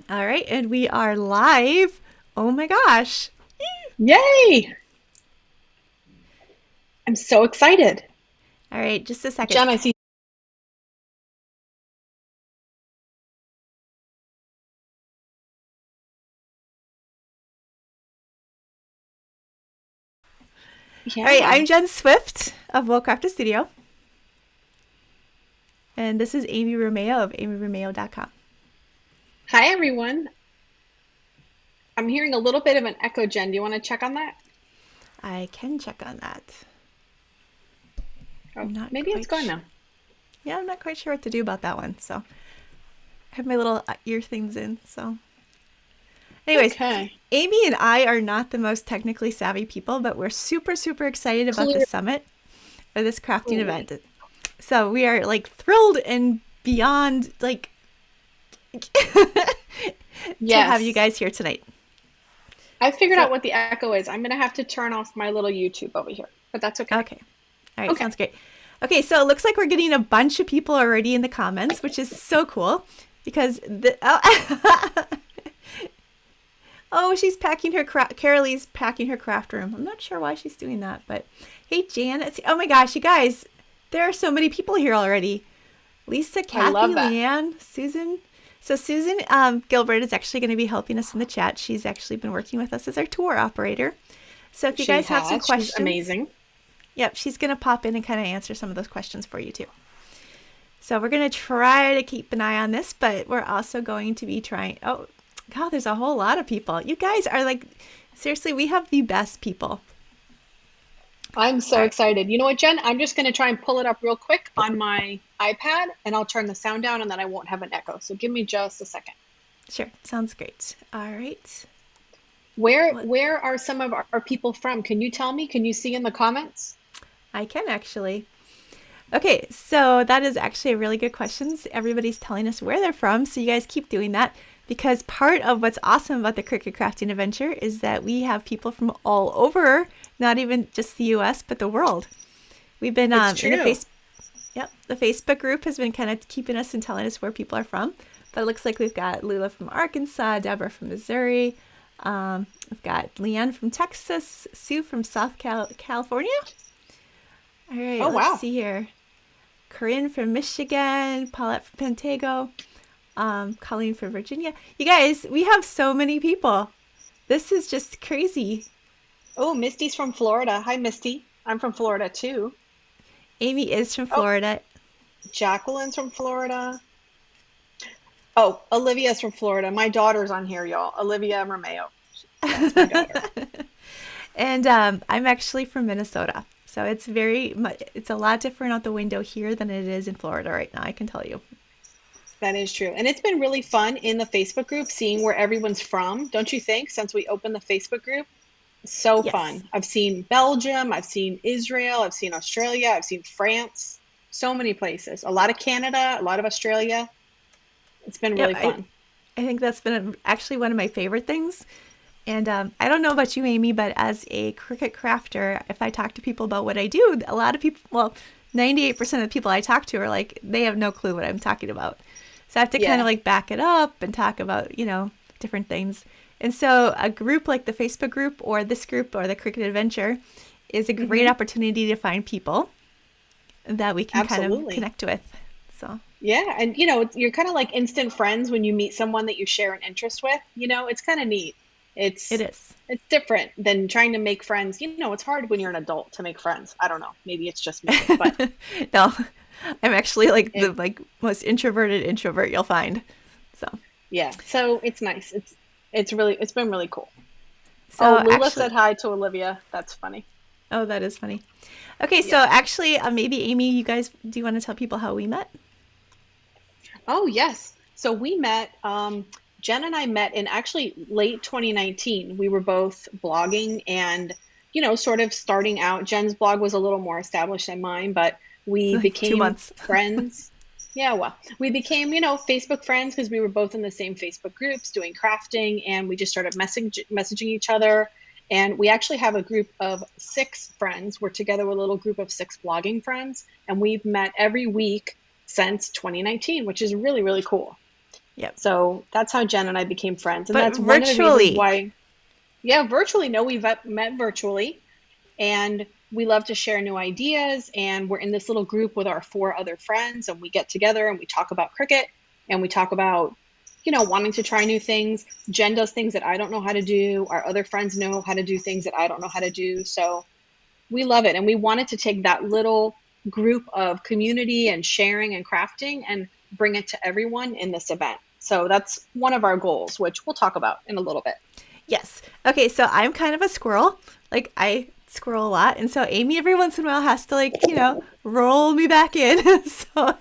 All right, and we are live. Oh my gosh. Yay! I'm so excited. All right, just a second. Jen, I see. All right, Yeah. I'm Jen Swift of Willcraft Studio, and this is Amy Romeo of amyromeo.com. Hi, everyone. I'm hearing a little bit of an echo, Jen. Do you want to check on that? I can check on that. Oh, I'm not maybe it's quite gone sure. now. Yeah, I'm not quite sure what to do about that one. So I have my little ear things in. So, anyways, Okay. Amy and I are not the most technically savvy people, but we're super, super excited about the Clear. summit or this crafting Clearly. event. So we are like thrilled and beyond like to have you Yes. guys here tonight. I figured So, out what the echo is. I'm going to have to turn off my little YouTube over here, but that's okay. okay. All right, Okay. sounds great. Okay, so it looks like we're getting a bunch of people already in the comments, which is so cool because oh, she's packing her Carolee's packing her craft room. I'm not sure why she's doing that, but hey, Jan, oh my gosh, you guys, there are so many people here already. Lisa, I Kathy, love that. Leanne, Susan. So Susan Gilbert is actually going to be helping us in the chat. She's actually been working with us as our tour operator. So if you She guys have some has. She's questions, amazing. yep, she's going to pop in and kind of answer some of those questions for you too. So we're going to try to keep an eye on this, but we're also going to be trying. Oh, God, there's a whole lot of people. You guys are like, seriously, we have the best people. I'm All so right, excited. You know what, Jen? I'm just going to try and pull it up real quick on my iPad and I'll turn the sound down and then I won't have an echo. So give me just a second. sure. Sounds great. All right. Where What where are some of our people from? Can you tell me? Can you see in the comments? I can actually. Okay, so that is actually a really good question. Everybody's telling us where they're from, so you guys keep doing that because part of what's awesome about the Cricut Crafting Adventure is that we have people from all over, not even just the U.S. but the world. We've been It's in the true. the Facebook group has been kind of keeping us and telling us where people are from. But it looks like we've got Lula from Arkansas, Deborah from Missouri, we've got Leanne from Texas, Sue from California. All right, Oh, let's wow. see here. Corinne from Michigan, Paulette from Pentago, Colleen from Virginia. You guys, we have so many people. This is just crazy. Oh, Misty's from Florida. Hi, Misty. I'm from Florida too. Amy is from Oh, Florida. Jacqueline's from Florida. Oh, Olivia's from Florida. My daughter's on here, y'all. Olivia Romeo. That's my daughter. And I'm actually from Minnesota. So it's it's a lot different out the window here than it is in Florida right now, I can tell you. That is true. And it's been really fun in the Facebook group seeing where everyone's from, don't you think? Since we opened the Facebook group, so Yes. fun. I've seen Belgium, I've seen Israel, I've seen Australia, I've seen France, so many places. A lot of Canada, a lot of Australia. It's been Yep. really fun. I think that's been actually one of my favorite things. And I don't know about you, Amy, but as a Cricut crafter, if I talk to people about what I do, a lot of people, well, 98% of the people I talk to are like, they have no clue what I'm talking about. So I have to kind of Yeah. like back it up and talk about, different things. And so a group like the Facebook group or this group or the Cricut Adventure is a great Hmm. opportunity to find people that we can kind of Absolutely. connect with. So Yeah, and you're kind of like instant friends when you meet someone that you share an interest with. It's kind of neat. it It's is. it's different than trying to make friends. It's hard when you're an adult to make friends. I don't know. Maybe it's just me, but No, I'm actually like the it, like most introverted introvert you'll find. So yeah. So it's nice. It's been really cool. Oh, so Lula actually, said hi to Olivia. That's funny. oh, that is funny. Okay, so Yeah. actually, maybe Amy, you guys, do you want to tell people how we met? Oh, yes. So we met, Jen and I met in actually late 2019. We were both blogging and, sort of starting out. Jen's blog was a little more established than mine, but we Like two became months. friends. Yeah, well, we became, Facebook friends because we were both in the same Facebook groups doing crafting and we just started messaging each other. And we actually have a group of six friends. We're together with a little group of six blogging friends, and we've met every week since 2019, which is really, really cool. Yep. So that's how Jen and I became friends. And But that's one of the reasons virtually. why, yeah, virtually. No, we've met virtually. And we love to share new ideas. And we're in this little group with our 4 other friends. And we get together and we talk about Cricut and we talk about, wanting to try new things. Jen does things that I don't know how to do. Our other friends know how to do things that I don't know how to do. So we love it. And we wanted to take that little group of community and sharing and crafting and bring it to everyone in this event. So that's one of our goals, which we'll talk about in a little bit. Yes. Okay, so I'm kind of a squirrel. Like I squirrel a lot, and so Amy every once in a while has to roll me back in. So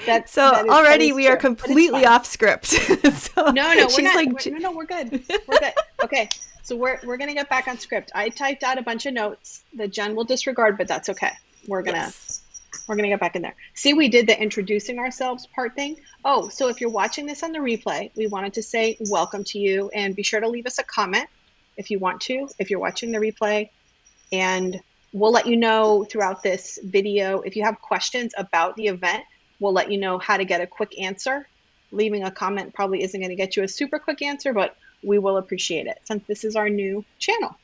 That already is we are true, but it's completely fun. off script. So No, we're she's not. like, No, we're good. We're good. Okay, so we're gonna get back on script. I typed out a bunch of notes that Jen will disregard, but that's okay. We're gonna yes. we're gonna get back in there. See, we did the introducing ourselves part thing. Oh, so if you're watching this on the replay, we wanted to say welcome to you, and be sure to leave us a comment if you want to, if you're watching the replay, and we'll let you know throughout this video. If you have questions about the event, we'll let you know how to get a quick answer. Leaving a comment probably isn't going to get you a super quick answer, but we will appreciate it since this is our new channel.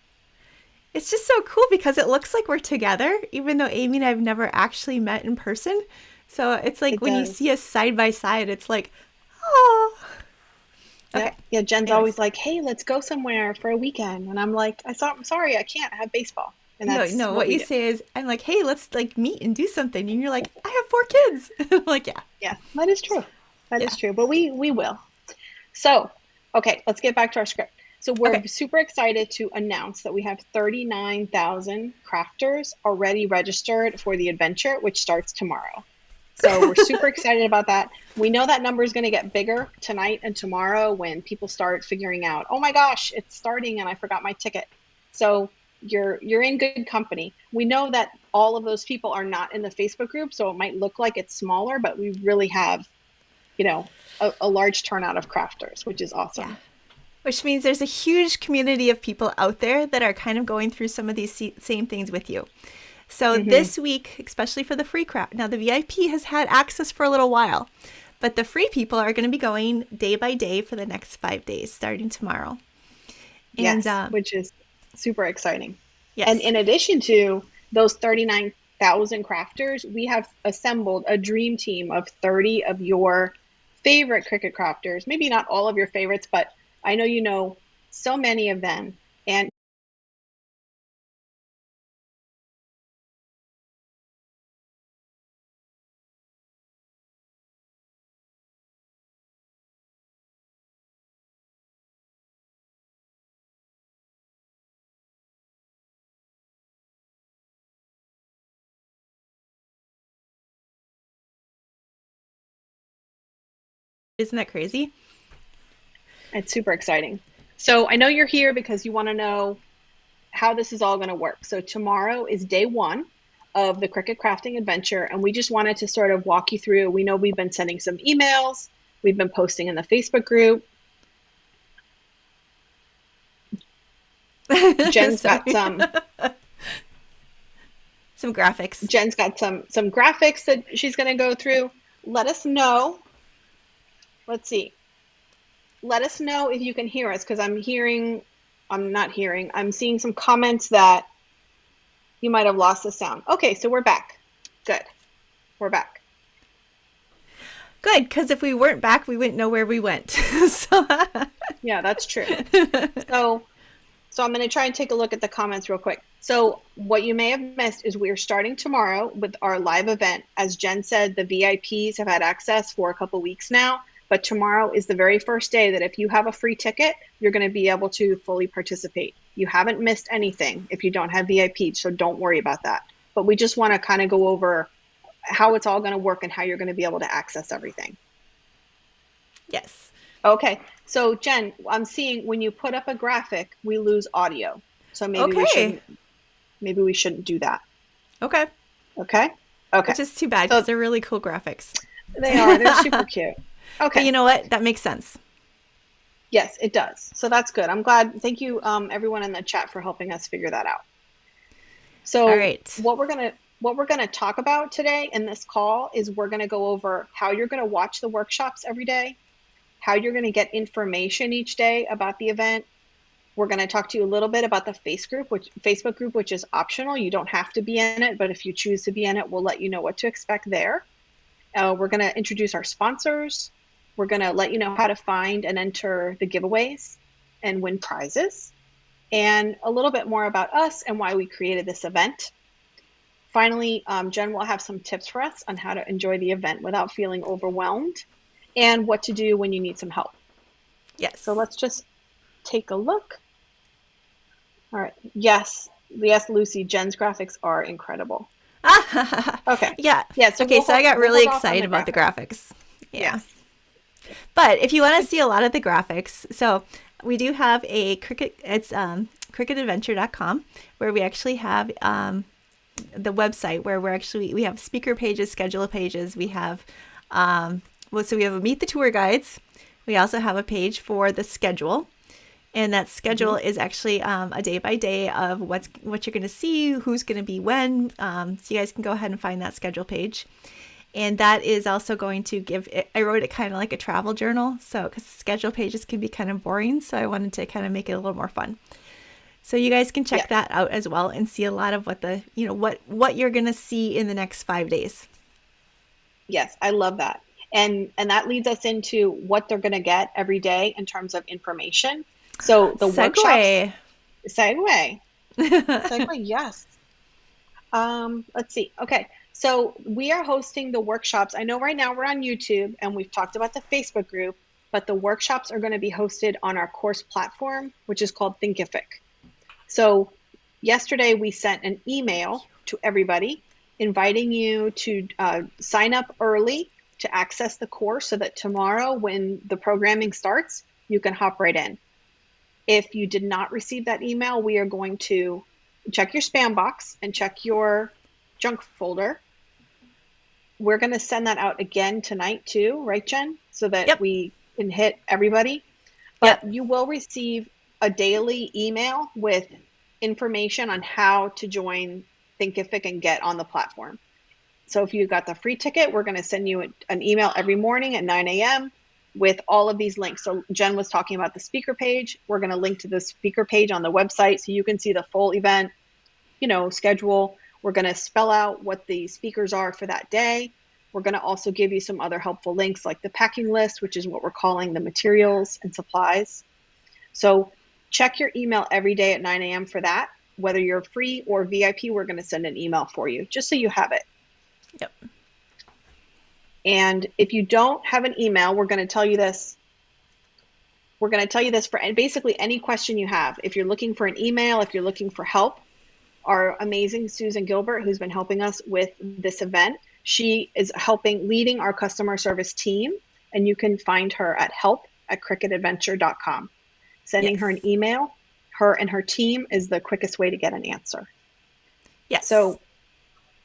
It's just so cool because it looks like we're together, even though Amy and I've never actually met in person. So it's like It when you does. see us side by side, it's like, oh. Yeah. Okay. Yeah. Jen's always Anyways. like, hey, let's go somewhere for a weekend. And I'm like, I'm sorry, I can't. I have baseball. And No, that's no, what what we you do. say is, I'm like, hey, let's like meet and do something. And you're like, I have 4 kids. I'm like, yeah, Yeah, that is true. That yeah. is true. But we will. So, okay, let's get back to our script. So we're Okay. super excited to announce that we have 39,000 crafters already registered for the adventure, which starts tomorrow. So we're super excited about that. We know that number is going to get bigger tonight and tomorrow when people start figuring out, oh my gosh, it's starting and I forgot my ticket. So you're in good company. We know that all of those people are not in the Facebook group, so it might look like it's smaller, but we really have, a large turnout of crafters, which is Yeah. awesome. Which means there's a huge community of people out there that are kind of going through some of these same things with you. So Hmm. this week, especially for the free crowd, now the VIP has had access for a little while, but the free people are going to be going day by day for the next 5 days, starting tomorrow. And Yes, which is super exciting. And yes, in addition to those 39,000 crafters, we have assembled a dream team of 30 of your favorite Cricut crafters. Maybe not all of your favorites, but I know you know so many of them. And isn't that crazy? it's super exciting. So I know you're here because you want to know how this is all going to work. So tomorrow is day one of the Cricut crafting adventure, and we just wanted to sort of walk you through. We know we've been sending some emails, we've been posting in the Facebook group. Jen's got Sorry. some Some graphics. Jen's got some graphics that she's going to go through. Let us know. Let's see. Let us know if you can hear us because I'm seeing some comments that you might have lost the sound. Okay, so we're back. Good. We're back. Good, because if we weren't back, we wouldn't know where we went. So, Yeah, that's true. So I'm going to try and take a look at the comments real quick. So what you may have missed is we're starting tomorrow with our live event. As Jen said, the VIPs have had access for a couple weeks now, but tomorrow is the very first day that if you have a free ticket, you're going to be able to fully participate. You haven't missed anything if you don't have VIP, so don't worry about that. But we just want to kind of go over how it's all going to work and how you're going to be able to access everything. yes. Okay, so Jen, I'm seeing when you put up a graphic, we lose audio. So Okay. maybe we shouldn't do that. Okay. Okay? Okay. Which is too bad because So they're really cool graphics. they're super cute. But Okay. you know what? That makes sense. Yes, it does. So that's good. I'm glad. Thank you, everyone in the chat for helping us figure that out. All So right. what we're going to talk about today in this call is we're going to go over how you're going to watch the workshops every day, how you're going to get information each day about the event. We're going to talk to you a little bit about the Facebook group, which is optional. You don't have to be in it, but if you choose to be in it, we'll let you know what to expect there. We're going to introduce our sponsors. We're going to let you know how to find and enter the giveaways and win prizes, and a little bit more about us and why we created this event. Finally, Jen will have some tips for us on how to enjoy the event without feeling overwhelmed and what to do when you need some help. Yes. So let's just take a look. All right. Yes, Lucy, Jen's graphics are incredible. Okay. Yeah. Yeah. So I got really excited about the graphics. Yeah. Yes. But if you want to see a lot of the graphics, so we do have a Cricut. It's cricutadventure.com, where we actually have the website where we have speaker pages, schedule pages. We have so we have a meet the tour guides. We also have a page for the schedule. And that schedule is actually a day by day of what you're going to see, who's going to be when. So you guys can go ahead and find that schedule page. And that is also going to I wrote it kind of like a travel journal. So because schedule pages can be kind of boring. So I wanted to kind of make it a little more fun. So you guys can check that out as well and see a lot of what you're going to see in the next 5 days. Yes, I love that. And that leads us into what they're going to get every day in terms of information. So the workshops. Segue, yes. Let's see. Okay. So we are hosting the workshops. I know right now we're on YouTube and we've talked about the Facebook group, but the workshops are going to be hosted on our course platform, which is called Thinkific. So yesterday we sent an email to everybody inviting you to sign up early to access the course so that tomorrow when the programming starts, you can hop right in. If you did not receive that email, we are going to check your spam box and check your junk folder. We're going to send that out again tonight too, right, Jen? So that we can hit everybody. But you will receive a daily email with information on how to join Thinkific and get on the platform. So if you got the free ticket, we're going to send you an email every morning at 9 a.m. with all of these links. So Jen was talking about the speaker page. We're going to link to the speaker page on the website so you can see the full event, schedule. We're going to spell out what the speakers are for that day. We're going to also give you some other helpful links like the packing list, which is what we're calling the materials and supplies. So check your email every day at 9 a.m. for that. Whether you're free or VIP, we're going to send an email for you just so you have it. Yep. And if you don't have an email, we're going to tell you this. We're going to tell you this for basically any question you have. If you're looking for an email, if you're looking for help, our amazing Susan Gilbert, who's been helping us with this event, she is leading our customer service team, and you can find her at help@cricutadventure.com. Sending her an email, her and her team, is the quickest way to get an answer. Yes. So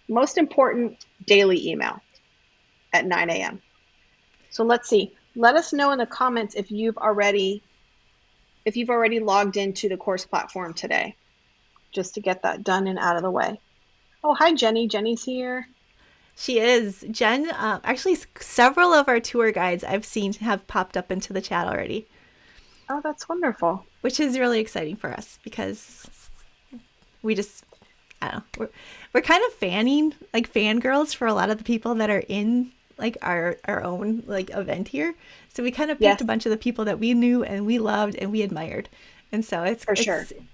most important, daily email at 9 a.m. So let's see. Let us know in the comments if you've already logged into the course platform today, just to get that done and out of the way. Oh, hi, Jenny. Jenny's here. She is. Jen, actually, several of our tour guides I've seen have popped up into the chat already. Oh, that's wonderful. Which is really exciting for us because we just, I don't know, we're kind of fangirls for a lot of the people that are in our own event here. So we kind of picked a bunch of the people that we knew and we loved and we admired. And so it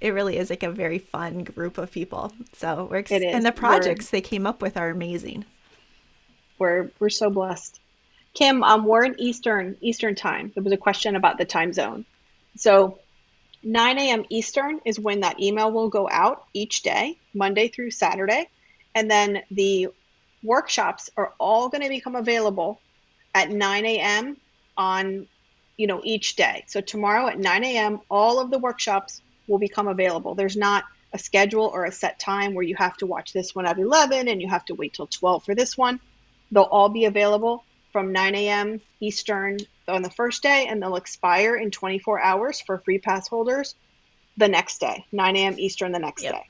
really is a very fun group of people. So we're excited. And the projects they came up with are amazing. We're so blessed. Kim, we're in Eastern time. There was a question about the time zone. So 9 a.m. Eastern is when that email will go out each day, Monday through Saturday. And then the workshops are all going to become available at 9 a.m. on, each day. So tomorrow at 9 a.m., all of the workshops will become available. There's not a schedule or a set time where you have to watch this one at 11 and you have to wait till 12 for this one. They'll all be available from 9 a.m. Eastern on the first day, and they'll expire in 24 hours for free pass holders the next day, 9 a.m. Eastern the next day.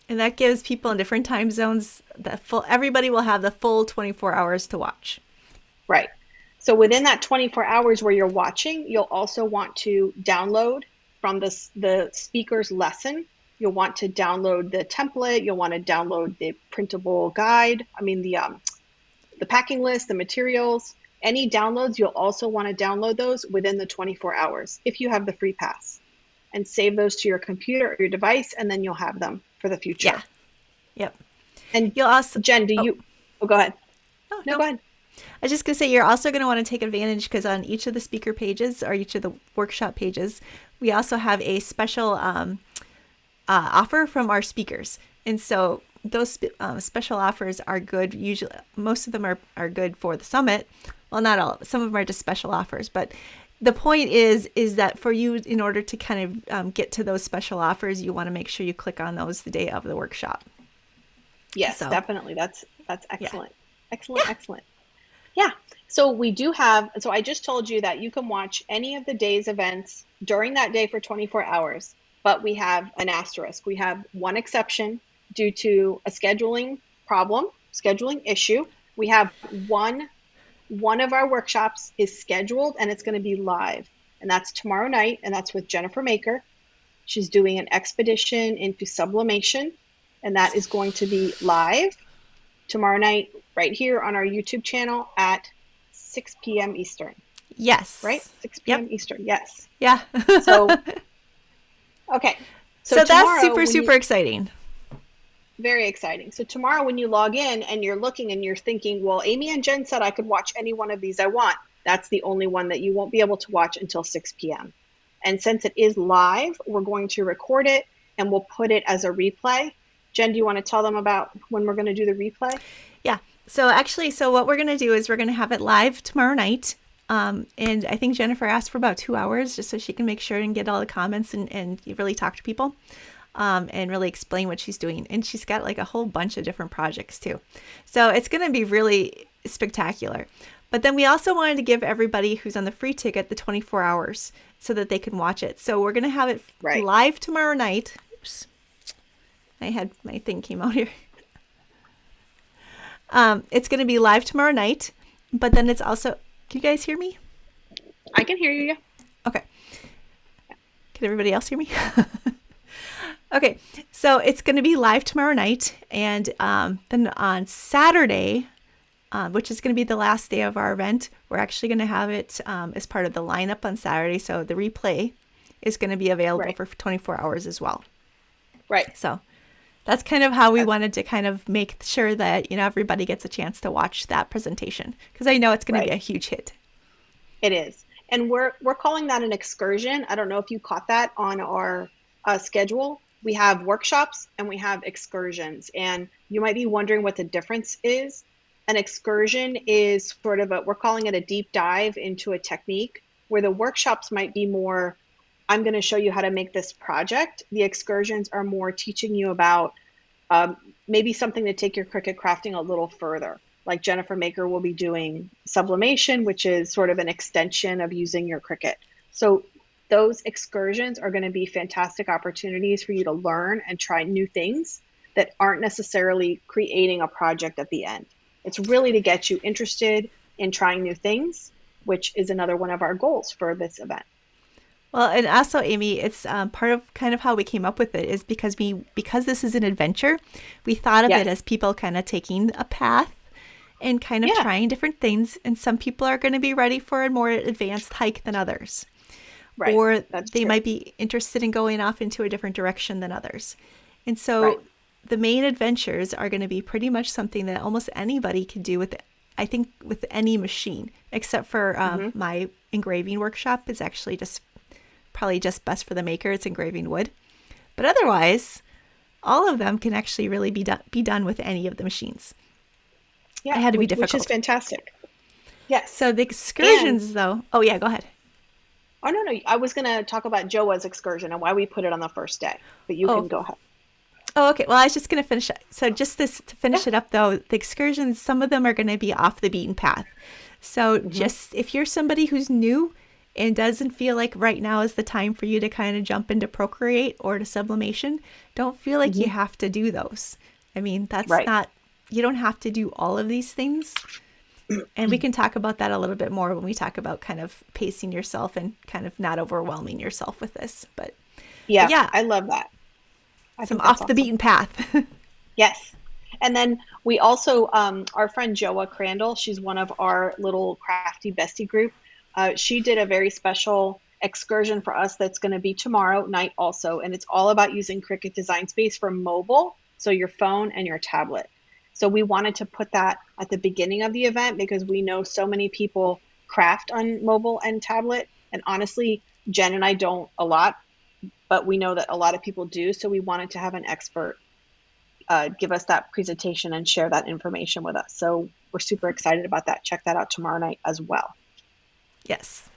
And that gives people in different time zones everybody will have the full 24 hours to watch. Right. So within that 24 hours where you're watching, you'll also want to download from the speaker's lesson. You'll want to download the template. You'll want to download the printable guide. I mean, the packing list, the materials, any downloads, you'll also want to download those within the 24 hours if you have the free pass, and save those to your computer or your device, and then you'll have them for the future. Yeah. Yep. And you'll also, Jen, go ahead. Oh, no, go ahead. I was just going to say, you're also going to want to take advantage because on each of the speaker pages or each of the workshop pages, we also have a special offer from our speakers. And so those special offers are good. Usually, most of them are good for the summit. Well, not all. Some of them are just special offers. But the point is that for you, in order to kind of get to those special offers, you want to make sure you click on those the day of the workshop. Yes, definitely. That's excellent. Yeah. Excellent. Yeah. So we do have, so I just told you that you can watch any of the day's events during that day for 24 hours, but we have an asterisk. We have one exception due to a scheduling issue. We have one of our workshops is scheduled and it's going to be live, and that's tomorrow night, and that's with Jennifer Maker. She's doing an expedition into sublimation, and that is going to be live tomorrow night right here on our YouTube channel at 6 p.m. Eastern. Yes. Right? 6 p.m. Eastern. Yes. Yeah. So, okay. So that's super exciting. Very exciting. So tomorrow when you log in and you're looking and you're thinking, well, Amy and Jen said I could watch any one of these I want. That's the only one that you won't be able to watch until 6 p.m. And since it is live, we're going to record it and we'll put it as a replay. Jen, do you want to tell them about when we're going to do the replay? Yeah. So what we're going to do is we're going to have it live tomorrow night. And I think Jennifer asked for about 2 hours just so she can make sure and get all the comments and really talk to people and really explain what she's doing. And she's got like a whole bunch of different projects too. So it's going to be really spectacular. But then we also wanted to give everybody who's on the free ticket the 24 hours so that they can watch it. So we're going to have it live tomorrow night. Oops. My thing came out here. It's going to be live tomorrow night, but then it's also, can you guys hear me? I can hear you. Yeah. Okay. Can everybody else hear me? Okay. So it's going to be live tomorrow night. And then on Saturday, which is going to be the last day of our event, we're actually going to have it as part of the lineup on Saturday. So the replay is going to be available for 24 hours as well. Right. So that's kind of how we wanted to kind of make sure that, everybody gets a chance to watch that presentation, because I know it's going to be a huge hit. It is. And we're calling that an excursion. I don't know if you caught that on our schedule. We have workshops and we have excursions. And you might be wondering what the difference is. An excursion is sort of we're calling it a deep dive into a technique, where the workshops might be more, I'm going to show you how to make this project. The excursions are more teaching you about maybe something to take your Cricut crafting a little further. Like Jennifer Maker will be doing sublimation, which is sort of an extension of using your Cricut. So those excursions are going to be fantastic opportunities for you to learn and try new things that aren't necessarily creating a project at the end. It's really to get you interested in trying new things, which is another one of our goals for this event. Well, and also, Amy, it's part of kind of how we came up with it is because this is an adventure, we thought of it as people kind of taking a path and kind of trying different things. And some people are going to be ready for a more advanced hike than others. Right. Or they might be interested in going off into a different direction than others. And so the main adventures are going to be pretty much something that almost anybody can do with any machine, except for my engraving workshop is actually probably just best for the maker. It's engraving wood. But otherwise, all of them can actually really be done with any of the machines. Yeah, it had to be difficult. Which is fantastic. Yes. So the excursions, though. Oh, yeah, go ahead. Oh, no. I was going to talk about Joa's excursion and why we put it on the first day. But you can go ahead. Oh, okay. Well, I was just going to finish it. So just to finish it up, though, the excursions, some of them are going to be off the beaten path. So just if you're somebody who's new and doesn't feel like right now is the time for you to kind of jump into Procreate or to sublimation, don't feel like you have to do those. I mean, that's Right. not, you don't have to do all of these things. And we can talk about that a little bit more when we talk about kind of pacing yourself and kind of not overwhelming yourself with this. But Yeah, yeah, I love that. I some think that's off the awesome. beaten path. Yes. And then we also, our friend Joa Crandall, she's one of our little crafty bestie group. She did a very special excursion for us that's going to be tomorrow night also. And it's all about using Cricut Design Space for mobile, so your phone and your tablet. So we wanted to put that at the beginning of the event because we know so many people craft on mobile and tablet. And honestly, Jen and I don't a lot, but we know that a lot of people do. So we wanted to have an expert give us that presentation and share that information with us. So we're super excited about that. Check that out tomorrow night as well. Yes.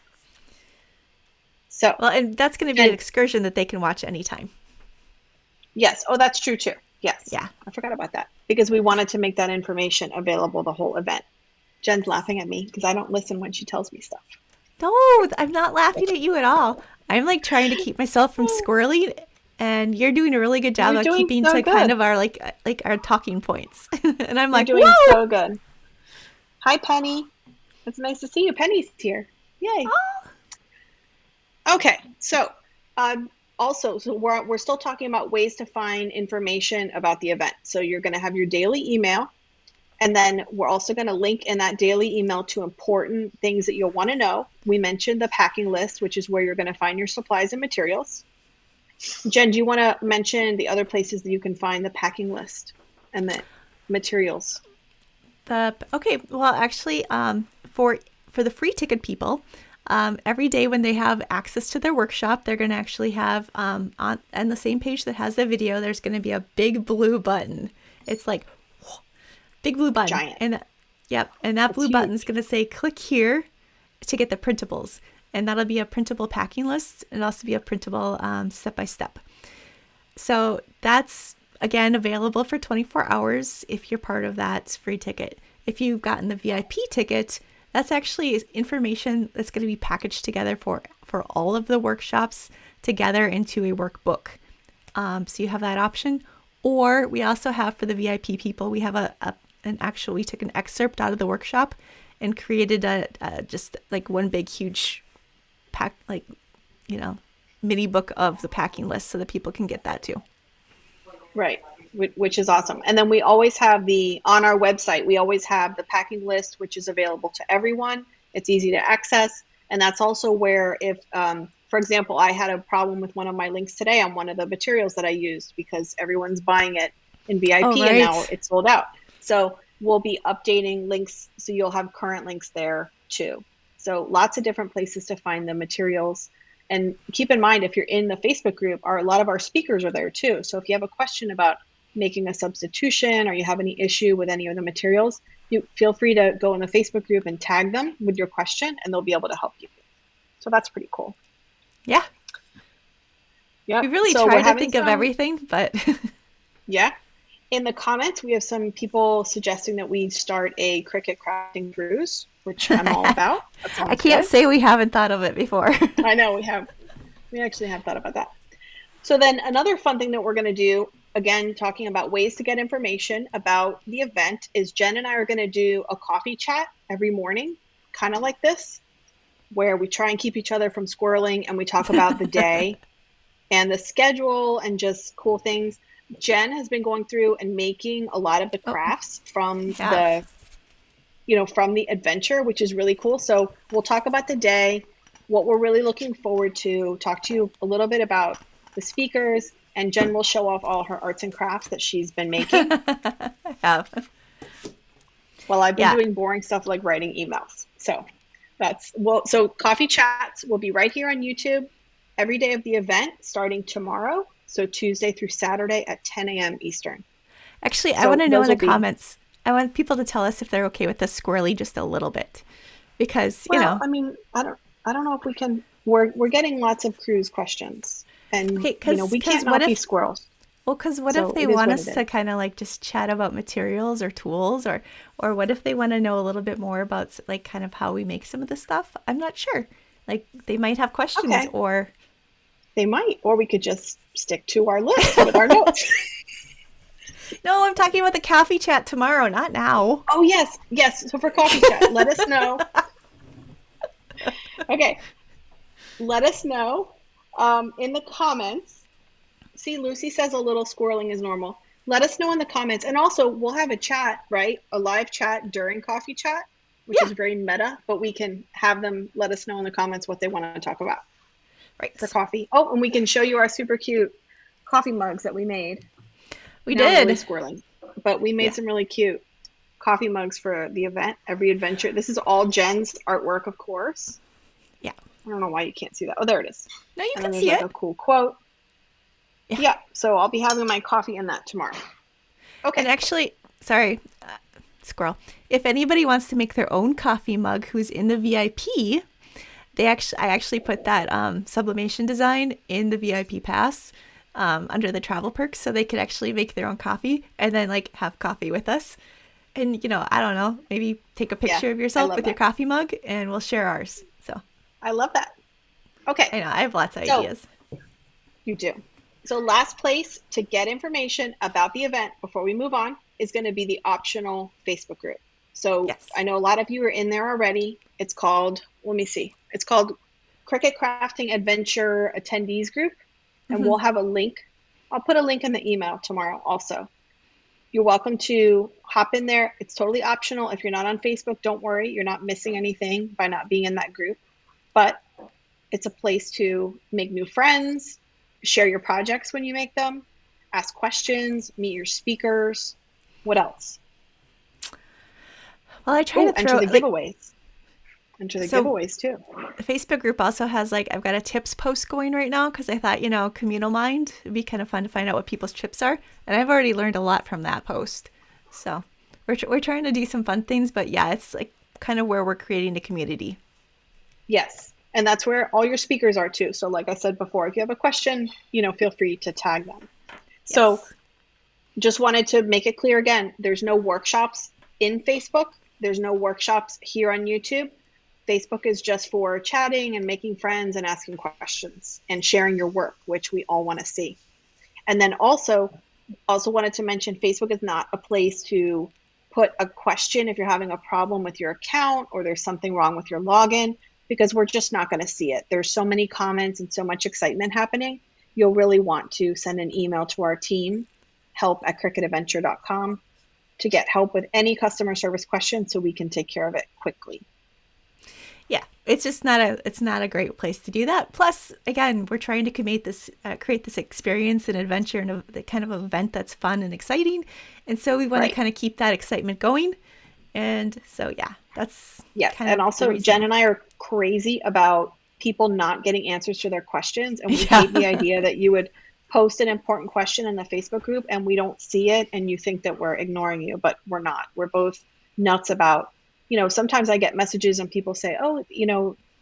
So, Well, and that's going to be an and excursion that they can watch anytime. yes, oh, that's true too. Yes, Yeah. I forgot about that because we wanted to make that information available the whole event. Jen's laughing at me because I don't listen when she tells me stuff. No, I'm not laughing at you at all. I'm like trying to keep myself from Oh, squirreling, and you're doing a really good job you're of doing keeping so to kind good. of our like our talking points. And I'm You're like, doing whoa! so good. Hi, Penny. It's nice to see you. Penny's here. Yay. Oh, Okay, so also, so we're still talking about ways to find information about the event. So you're going to have your daily email, and then we're also going to link in that daily email to important things that you'll want to know. We mentioned the packing list, which is where you're going to find your supplies and materials. Jen, do you want to mention the other places that you can find the packing list and the materials? okay. Well, actually, for the free ticket people, every day when they have access to their workshop, they're going to actually have on the same page that has the video, there's going to be a big blue button. It's like big blue button, Giant. and yep, and that It's blue button's huge. going to say click here to get the printables, and that'll be a printable packing list and also be a printable step by step. So that's again available for 24 hours if you're part of that free ticket. If you've gotten the VIP ticket, that's actually information that's going to be packaged together for all of the workshops together into a workbook. So you have that option. Or we also have for the VIP people, we have we took an excerpt out of the workshop and created a just like one big huge pack, like, mini book of the packing list so that people can get that too. Right, which is awesome. And then we always have on our website, we always have the packing list, which is available to everyone. It's easy to access. And that's also where if, for example, I had a problem with one of my links today on one of the materials that I used because everyone's buying it in Oh, VIP and now right. it's sold out. So we'll be updating links so you'll have current links there too. So lots of different places to find the materials. And keep in mind, if you're in the Facebook group, a lot of our speakers are there too. So if you have a question about making a substitution or you have any issue with any of the materials, you feel free to go in the Facebook group and tag them with your question and they'll be able to help you. So that's pretty cool. Yeah. We Yep. really So we're try to having think of some, everything, but yeah. In the comments, we have some people suggesting that we start a Cricut crafting cruise, which I'm all about. That I sounds can't good. say we haven't thought of it before. I know we actually have thought about that. So then another fun thing that we're going to do, again, talking about ways to get information about the event, is Jen and I are going to do a coffee chat every morning, kind of like this, where we try and keep each other from squirreling and we talk about the day and the schedule and just cool things. Jen has been going through and making a lot of the Oh, crafts I have. from the adventure, which is really cool. So we'll talk about the day, what we're really looking forward to, talk to you a little bit about the speakers, and Jen will show off all her arts and crafts that she's been making I have. while I've been Yeah. doing boring stuff like writing emails. So so coffee chats will be right here on YouTube every day of the event starting tomorrow. So Tuesday through Saturday at 10 a.m. Eastern. Actually, I want So to know in those the will be, comments. I want people to tell us if they're okay with the squirrely just a little bit. Because, well, I mean, I don't know if we can, we're getting lots of cruise questions and, okay, we because can't what not be if, squirrels. well, because what if So they it is want what it us to is. kind of like just chat about materials or tools, or what if they want to know a little bit more about like kind of how we make some of the stuff? I'm not sure. Like they might have questions Okay. or They might, or we could just stick to our list with our notes. no, I'm talking about the coffee chat tomorrow, not now. Oh, yes, yes. So for coffee chat, let us know. Okay, let us know in the comments. See, Lucy says a little squirreling is normal. Let us know in the comments. And also, we'll have a chat, right? A live chat during coffee chat, which Yeah, is very meta, but we can have them let us know in the comments what they want to talk about for right. coffee. Oh, and we can show you our super cute coffee mugs that we made. We Now I'm really did. squirreling, but we made Yeah. some really cute coffee mugs for the event, every adventure. This is all Jen's artwork, of course. Yeah. I don't know why you can't see that. Oh, there it is. No, you And then can there's see like a it. cool quote. Yeah. Yeah, so I'll be having my coffee in that tomorrow. And Okay. actually, sorry, squirrel. If anybody wants to make their own coffee mug who's in the VIP, I actually put that sublimation design in the VIP pass under the travel perks, so they could actually make their own coffee and then like have coffee with us. And I don't know, maybe take a Yeah, picture of I yourself love with your that. coffee mug, and we'll share ours. So I love that. Okay, I know I have lots of so ideas. you do. So last place to get information about the event before we move on is going to be the optional Facebook group. So I Yes. know a lot of you are in there already. It's called, let me see, it's called Cricut Crafting Adventure Attendees Group. And Hmm. we'll have a link. I'll put a link in the email tomorrow also. You're welcome to hop in there. It's totally optional. If you're not on Facebook, don't worry. You're not missing anything by not being in that group. But it's a place to make new friends, share your projects when you make them, ask questions, meet your speakers. What else? Well, I try Oh, to enter throw the like giveaways. Enter the so. giveaways too. The Facebook group also has like I've got a tips post going right now because I thought communal mind it'd be kind of fun to find out what people's tips are, and I've already learned a lot from that post. So we're trying to do some fun things, but yeah, it's like kind of where we're creating a community. Yes. And that's where all your speakers are too. So like I said before, if you have a question, feel free to tag them. So Yes. just wanted to make it clear again, there's no workshops in Facebook. There's no workshops here on YouTube. Facebook is just for chatting and making friends and asking questions and sharing your work, which we all want to see. And then also wanted to mention Facebook is not a place to put a question if you're having a problem with your account or there's something wrong with your login, because we're just not going to see it. There's so many comments and so much excitement happening. You'll really want to send an email to our team, help@cricutadventure.com, to get help with any customer service questions so we can take care of it quickly. Yeah, it's just not a great place to do that. Plus, again, we're trying to create this experience and adventure and the kind of event that's fun and exciting, and so we want to Right. kind of keep that excitement going. And so yeah, that's Yes. kind And of the also, Jen reason. and I are crazy about people not getting answers to their questions. And we Yeah. hate the idea that you would post an important question in the Facebook group and we don't see it and you think that we're ignoring you, but we're not. We're both nuts about, sometimes I get messages and people say, oh,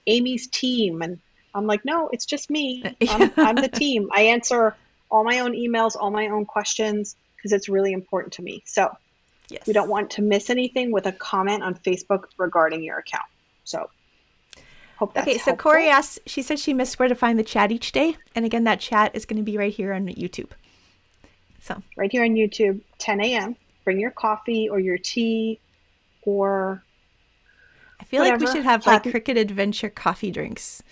Amy's team. And I'm like, no, it's just me. I'm the team. I answer all my own emails, all my own questions, because it's really important to me. So we don't Yes. want to miss anything with a comment on Facebook regarding your account. So hope that's Okay, so Corey helpful. asked, she said she missed where to find the chat each day. And again, that chat is going to be right here on YouTube. So Right here on YouTube, 10 a.m. Bring your coffee or your tea or I feel like we whatever. should have like Have Cricket Adventure coffee drinks.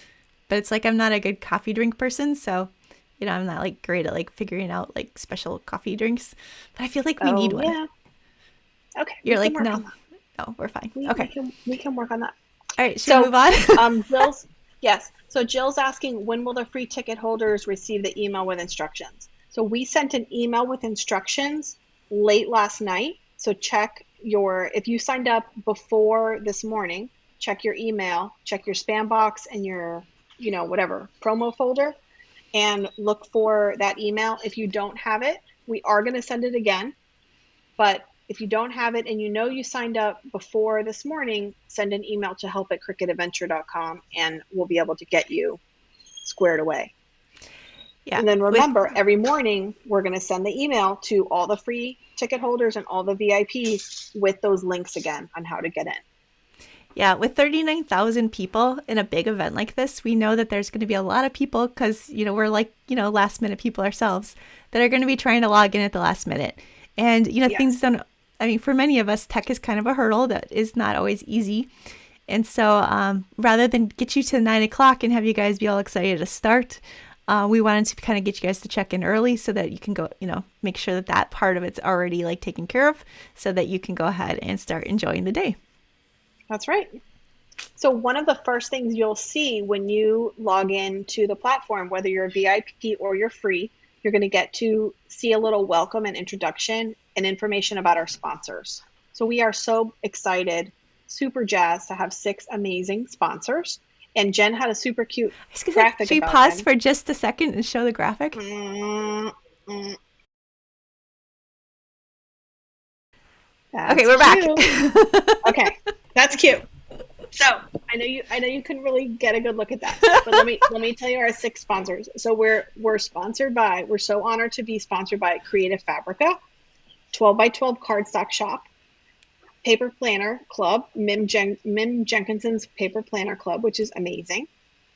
But it's like I'm not a good coffee drink person, so I'm not like great at like figuring out like special coffee drinks. But I feel like we need oh one. yeah. Okay, we You're can like, work no, on that. no, we're fine. We Okay. can work on that. All right, should we So move on? Jill's yes. So Jill's asking when will the free ticket holders receive the email with instructions? So we sent an email with instructions late last night. So check if you signed up before this morning, check your email, check your spam box and your, whatever promo folder and look for that email. If you don't have it, we are going to send it again. But if you don't have it and you signed up before this morning, send an email to help@cricutadventure.com and we'll be able to get you squared away. Yeah. And then With remember, every morning we're going to send the email to all the free ticket holders and all the VIPs with those links again on how to get in. Yeah, with 39,000 people in a big event like this, we know that there's going to be a lot of people because, we're like, last minute people ourselves that are going to be trying to log in at the last minute. And, things Yes. don't, I mean, for many of us, tech is kind of a hurdle that is not always easy. And so rather than get you to 9 o'clock and have you guys be all excited to start, we wanted to kind of get you guys to check in early so that you can go, make sure that that part of it's already like taken care of so that you can go ahead and start enjoying the day. That's right. So one of the first things you'll see when you log in to the platform, whether you're a VIP or you're free, you're going to get to see a little welcome and introduction and information about our sponsors. So we are so excited, super jazzed to have 6 amazing sponsors. And Jen had a super cute I was gonna say, graphic should we about pause them. for just a second and show the graphic? Mm, mm, Okay, that's we're back. cute. Okay, that's cute. So I know you couldn't really get a good look at that, but let me tell you our 6 sponsors. So we're so honored to be sponsored by Creative Fabrica, 12 by 12 Cardstock Shop, Paper Planner Club, Mim Jenkinson's Paper Planner Club, which is amazing.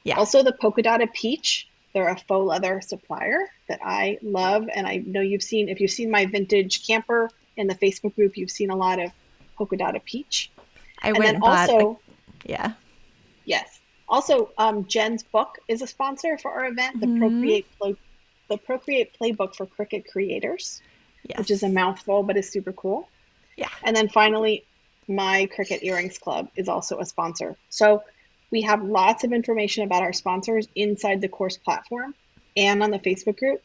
Yeah, Also the Polka Dotted Peach. They're a faux leather supplier that I love, and I know if you've seen my vintage camper in the Facebook group, you've seen a lot of Polka Dotted Peach. I And went then and bought also, yeah. yes. Also, Jen's book is a sponsor for our event, Hmm. the Procreate Playbook for Cricut creators, which is a Yes. mouthful but is super cool. Yeah. And then finally, my Cricut Earrings Club is also a sponsor. So we have lots of information about our sponsors inside the course platform and on the Facebook group.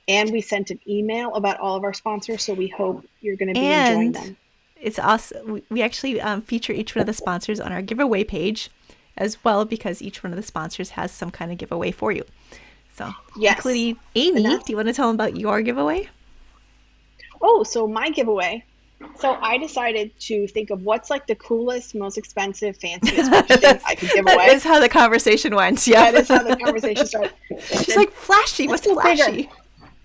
And we sent an email about all of our sponsors, so we hope you're going to be enjoying And them. it's awesome. We actually feature each one of the sponsors on our giveaway page as well because each one of the sponsors has some kind of giveaway for you. So, Yes. including And Amy, that's do you want to tell them about your giveaway? Oh, so my giveaway. So I decided to think of what's like the coolest, most expensive, fanciest, rich thing I could give That away. is how the conversation went. That Yep. is how the conversation started. I She's said, like, flashy. let's What's go bigger. flashy?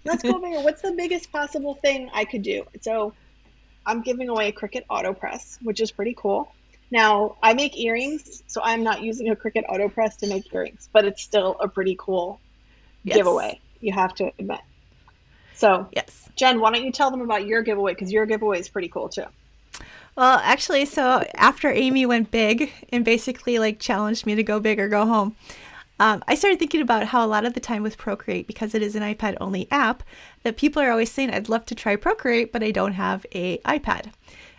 Let's go bigger. What's the biggest possible thing I could do? So I'm giving away a Cricut AutoPress, which is pretty cool. Now, I make earrings, so I'm not using a Cricut AutoPress to make earrings, but it's still a pretty cool Yes. giveaway, you have to admit. So, Yes. Jen, why don't you tell them about your giveaway? Because your giveaway is pretty cool too. Well, actually, so after Amy went big and basically like challenged me to go big or go home, I started thinking about how a lot of the time with Procreate, because it is an iPad only app, that people are always saying, I'd love to try Procreate, but I don't have a iPad.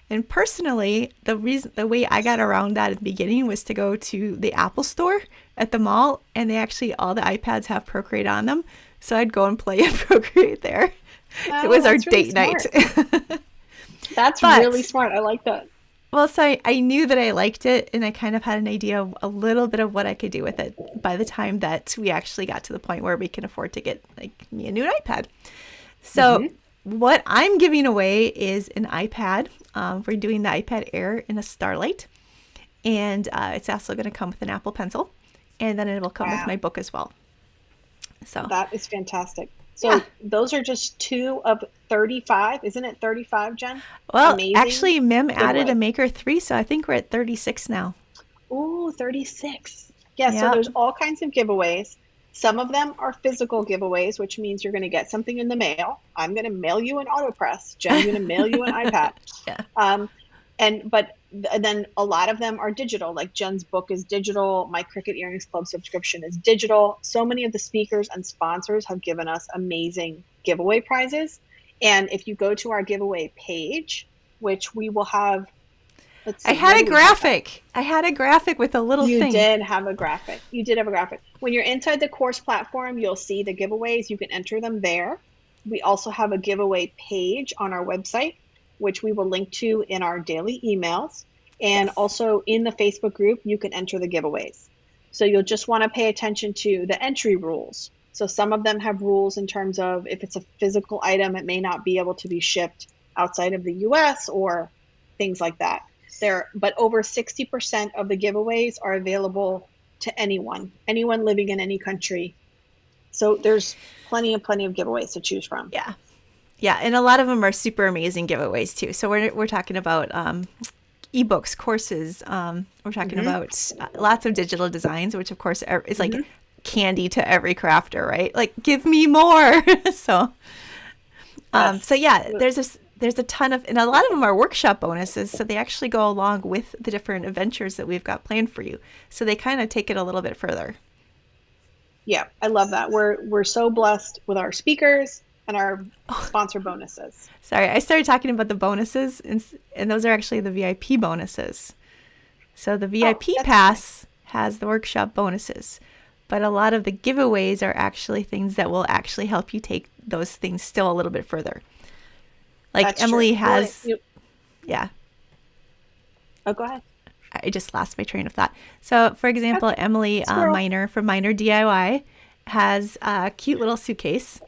And personally, the way I got around that at the beginning was to go to the Apple store at the mall, and they actually, all the iPads have Procreate on them. So I'd go and play at Procreate there. It Oh, was our that's really date night. smart. That's really But smart. I like that. well, so I knew that I liked it, and I kind of had an idea of a little bit of what I could do with it by the time that we actually got to the point where we can afford to get like me a new iPad. So Hmm. what I'm giving away is an iPad. We're doing the iPad Air in a Starlight, and it's also going to come with an Apple Pencil, and then it will come with my Wow, book as well. So that is fantastic. yeah. So those are just 2 of 35. Isn't it 35, Jen? Well, Amazing actually, Mim added a giveaway. Maker 3, so I think we're at 36 now. Ooh, 36. Yeah, so Yep. there's all kinds of giveaways. Some of them are physical giveaways, which means you're going to get something in the mail. I'm going to mail you an AutoPress. Jen's going to mail you an iPad. Yeah. Um, and then a lot of them are digital. Like Jen's book is digital. My Cricut Earrings Club subscription is digital. So many of the speakers and sponsors have given us amazing giveaway prizes. And if you go to our giveaway page, which we will have, let's I see, where had do a we have that? graphic. I had a graphic with a little You thing. did have a graphic. You did have a graphic. When you're inside the course platform, you'll see the giveaways. You can enter them there. We also have a giveaway page on our website, which we will link to in our daily emails. And Yes. also in the Facebook group, you can enter the giveaways. So you'll just want to pay attention to the entry rules. So some of them have rules in terms of if it's a physical item, it may not be able to be shipped outside of the US or things like that. But over 60% of the giveaways are available to anyone living in any country. So there's plenty of giveaways to choose from. Yeah. Yeah, and a lot of them are super amazing giveaways too. So we're talking about ebooks, courses. We're talking about lots of digital designs, which of course is like candy to every crafter, right? Like, give me more. So, Yes. so yeah, there's a ton of, and a lot of them are workshop bonuses. So they actually go along with the different adventures that we've got planned for you. So they kind of take it a little bit further. Yeah, I love that. We're so blessed with our speakers and our sponsor bonuses. Sorry, I started talking about the bonuses, and those are actually the VIP bonuses. So the Oh, VIP that's pass has the workshop bonuses, but a lot of the giveaways are actually things that will actually help you take those things still a little bit further. Like that's Emily true. Well, has, yeah, oh, go ahead. I just lost my train of thought. So, for example, Okay. Emily Squirrel. Miner from Miner DIY has a cute little suitcase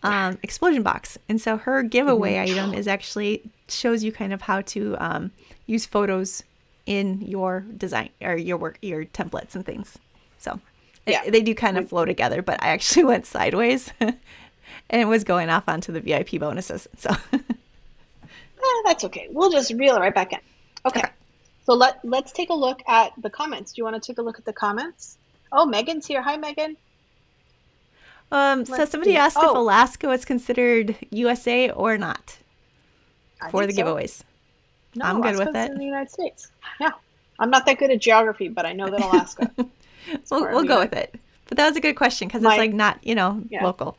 explosion box. And so her giveaway item is actually shows you kind of how to use photos in your design or your work, your templates and things. So Yeah. they do kind of flow together, but I actually went sideways and it was going off onto the VIP bonuses. So That's okay. We'll just reel it right back in. Okay. So let's take a look at the comments. Do you want to take a look at the comments? Oh, Megan's here. Hi, Megan. so Let's somebody see. asked if Oh, Alaska was considered USA or not I for think the so. giveaways. No, I'm good with Alaska's it. in the United States. Yeah. I'm not that good at geography, but I know that Alaska is part of We'll the go United. with it. But that was a good question because it's My like not, yeah. local.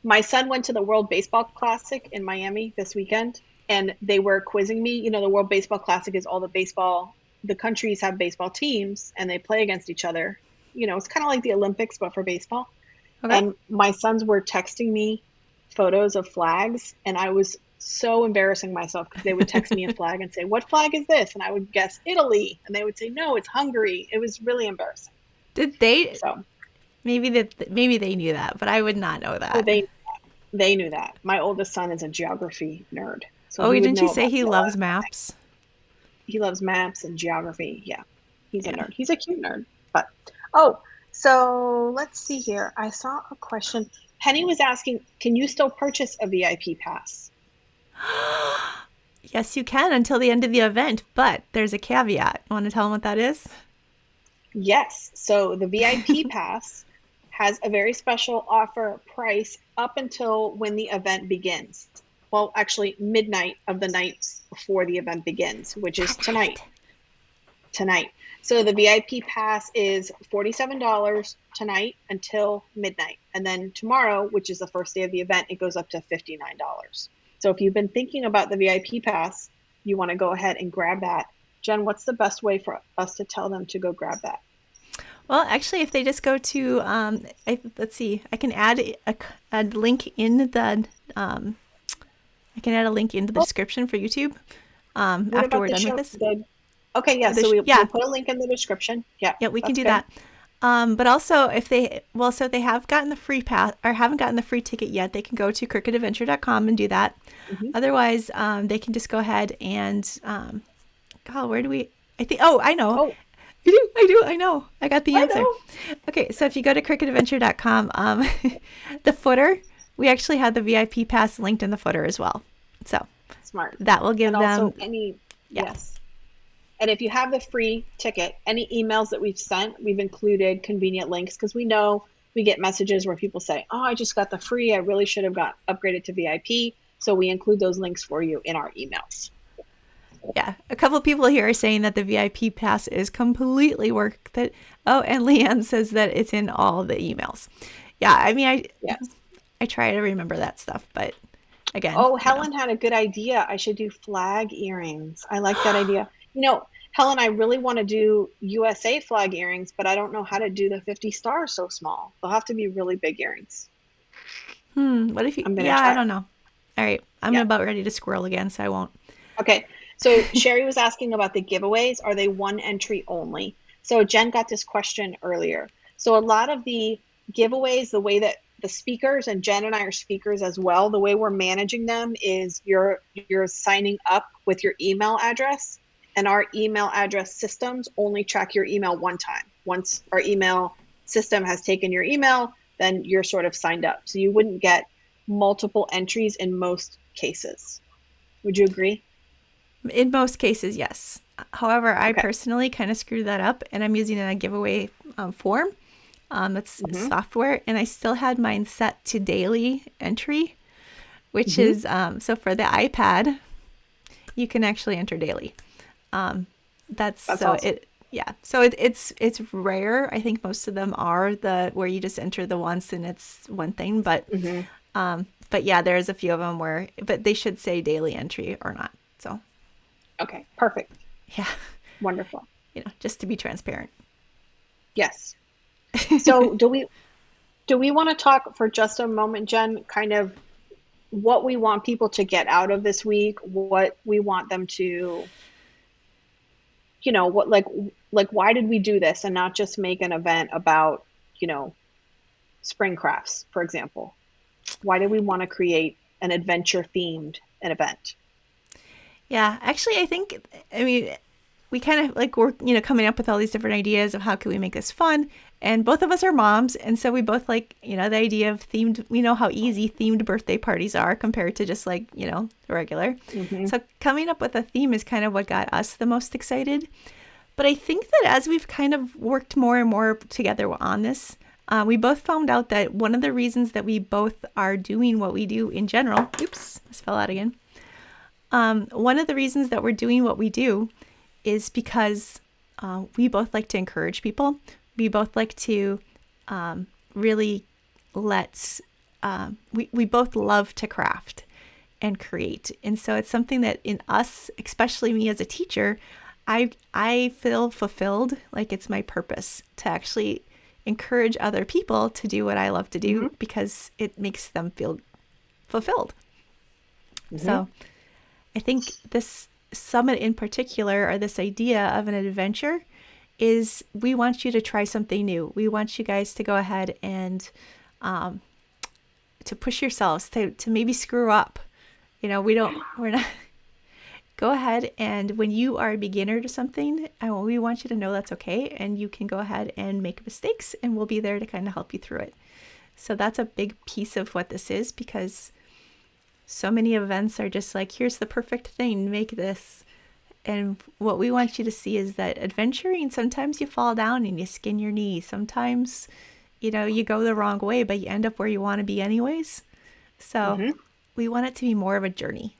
My son went to the World Baseball Classic in Miami this weekend, and they were quizzing me. You know, the World Baseball Classic is all the countries have baseball teams and they play against each other. You know, it's kind of like the Olympics, but for baseball. Okay. And my sons were texting me photos of flags, and I was so embarrassing myself because they would text me a flag and say, "What flag is this?" And I would guess Italy, and they would say, "No, it's Hungary." It was really embarrassing. Did they? So, Maybe they knew that, but I would not know oh, that. they knew that. My oldest son is a geography nerd, so Oh, he would didn't you know say about he the loves Alaska. maps? He loves maps and geography. Yeah, he's a Yeah. nerd. He's a cute nerd. But oh, so let's see here. I saw a question. Penny was asking, can you still purchase a VIP pass? Yes, you can until the end of the event, but there's a caveat. Want to tell them what that is? Yes. So the VIP pass has a very special offer price up until when the event begins. Well, actually, midnight of the night before the event begins, which is tonight. Tonight. So the VIP pass is $47 tonight until midnight. And then tomorrow, which is the first day of the event, it goes up to $59. So if you've been thinking about the VIP pass, you want to go ahead and grab that. Jen, what's the best way for us to tell them to go grab that? Well, actually, if they just go to, let's see, I can add a link in the, I can add a link into the description for YouTube What after about we're the done with show? this. Okay, yeah. So Yeah, we'll put a link in the description. Yeah, yeah, we can that's do good. that. But also, if they have gotten the free pass or haven't gotten the free ticket yet, they can go to cricutadventure.com and do that. Mhm. Otherwise, they can just go ahead and, where do we? I know. Oh, I know. I got the I answer. know. Okay, so if you go to cricutadventure.com, the footer, we actually have the VIP pass linked in the footer as well. So Smart. that will give And also them, yeah. yes. And if you have the free ticket, any emails that we've sent, we've included convenient links because we know we get messages where people say, "Oh, I just got the free. I really should have got upgraded to VIP." So we include those links for you in our emails. Yeah, a couple of people here are saying that the VIP pass is completely worth it. Oh, and Leanne says that it's in all the emails. Yeah, I mean, Yes. I try to remember that stuff, but again, Oh, Helen had a good idea. I should do flag earrings. I like that idea. Helen, I really want to do USA flag earrings, but I don't know how to do the 50 stars so small. They'll have to be really big earrings. what if you? I'm going to Yeah, I try. don't know. All right, I'm Yeah. about ready to squirrel again, so I won't. Okay. So Sherry was asking about the giveaways. Are they one entry only? So Jen got this question earlier. So a lot of the giveaways, the way that the speakers, and Jen and I are speakers as well, the way we're managing them is you're signing up with your email address, and our email address systems only track your email one time. Once our email system has taken your email, then you're sort of signed up. So you wouldn't get multiple entries in most cases. Would you agree? In most cases, yes. However, I Okay. personally kind of screwed that up, and I'm using a giveaway form. That's Mm-hmm. software, and I still had mine set to daily entry, which Mm-hmm. is so for the iPad, you can actually enter daily. That's That's so awesome. it yeah. So it's rare. I think most of them are the where you just enter the once and it's one thing, Mm-hmm. but yeah, there's a few of them where but they should say daily entry or not. So Okay. Perfect. yeah, Wonderful. just to be transparent. Yes. So do we want to talk for just a moment, Jen, kind of what we want people to get out of this week, what we want them to, what like why did we do this and not just make an event about, you know, spring crafts, for example? Why did we want to create an adventure themed an event? Yeah, actually, I think, I mean, we kind of like we're coming up with all these different ideas of how can we make this fun, and both of us are moms, and so we both like the idea of themed. We know how easy themed birthday parties are compared to just like regular. Hmm. So coming up with a theme is kind of what got us the most excited. But I think that as we've kind of worked more and more together on this, we both found out that one of the reasons that we both are doing what we do in general. Oops, this fell out again. One of the reasons that we're doing what we do is because we both like to encourage people. We both like to really let, we both love to craft and create. And so it's something that in us, especially me as a teacher, I feel fulfilled, like it's my purpose to actually encourage other people to do what I love to Hmm. do because it makes them feel fulfilled. Hmm. So I think this summit in particular, or this idea of an adventure, is we want you to try something new. We want you guys to go ahead and to push yourselves to maybe screw up. We're not. Go ahead and when you are a beginner to something, we want you to know that's okay, and you can go ahead and make mistakes, and we'll be there to kind of help you through it. So that's a big piece of what this is because so many events are just like, here's the perfect thing, make this. And what we want you to see is that adventuring, sometimes you fall down and you skin your knee. Sometimes, you go the wrong way, but you end up where you want to be anyways. So Hmm. we want it to be more of a journey.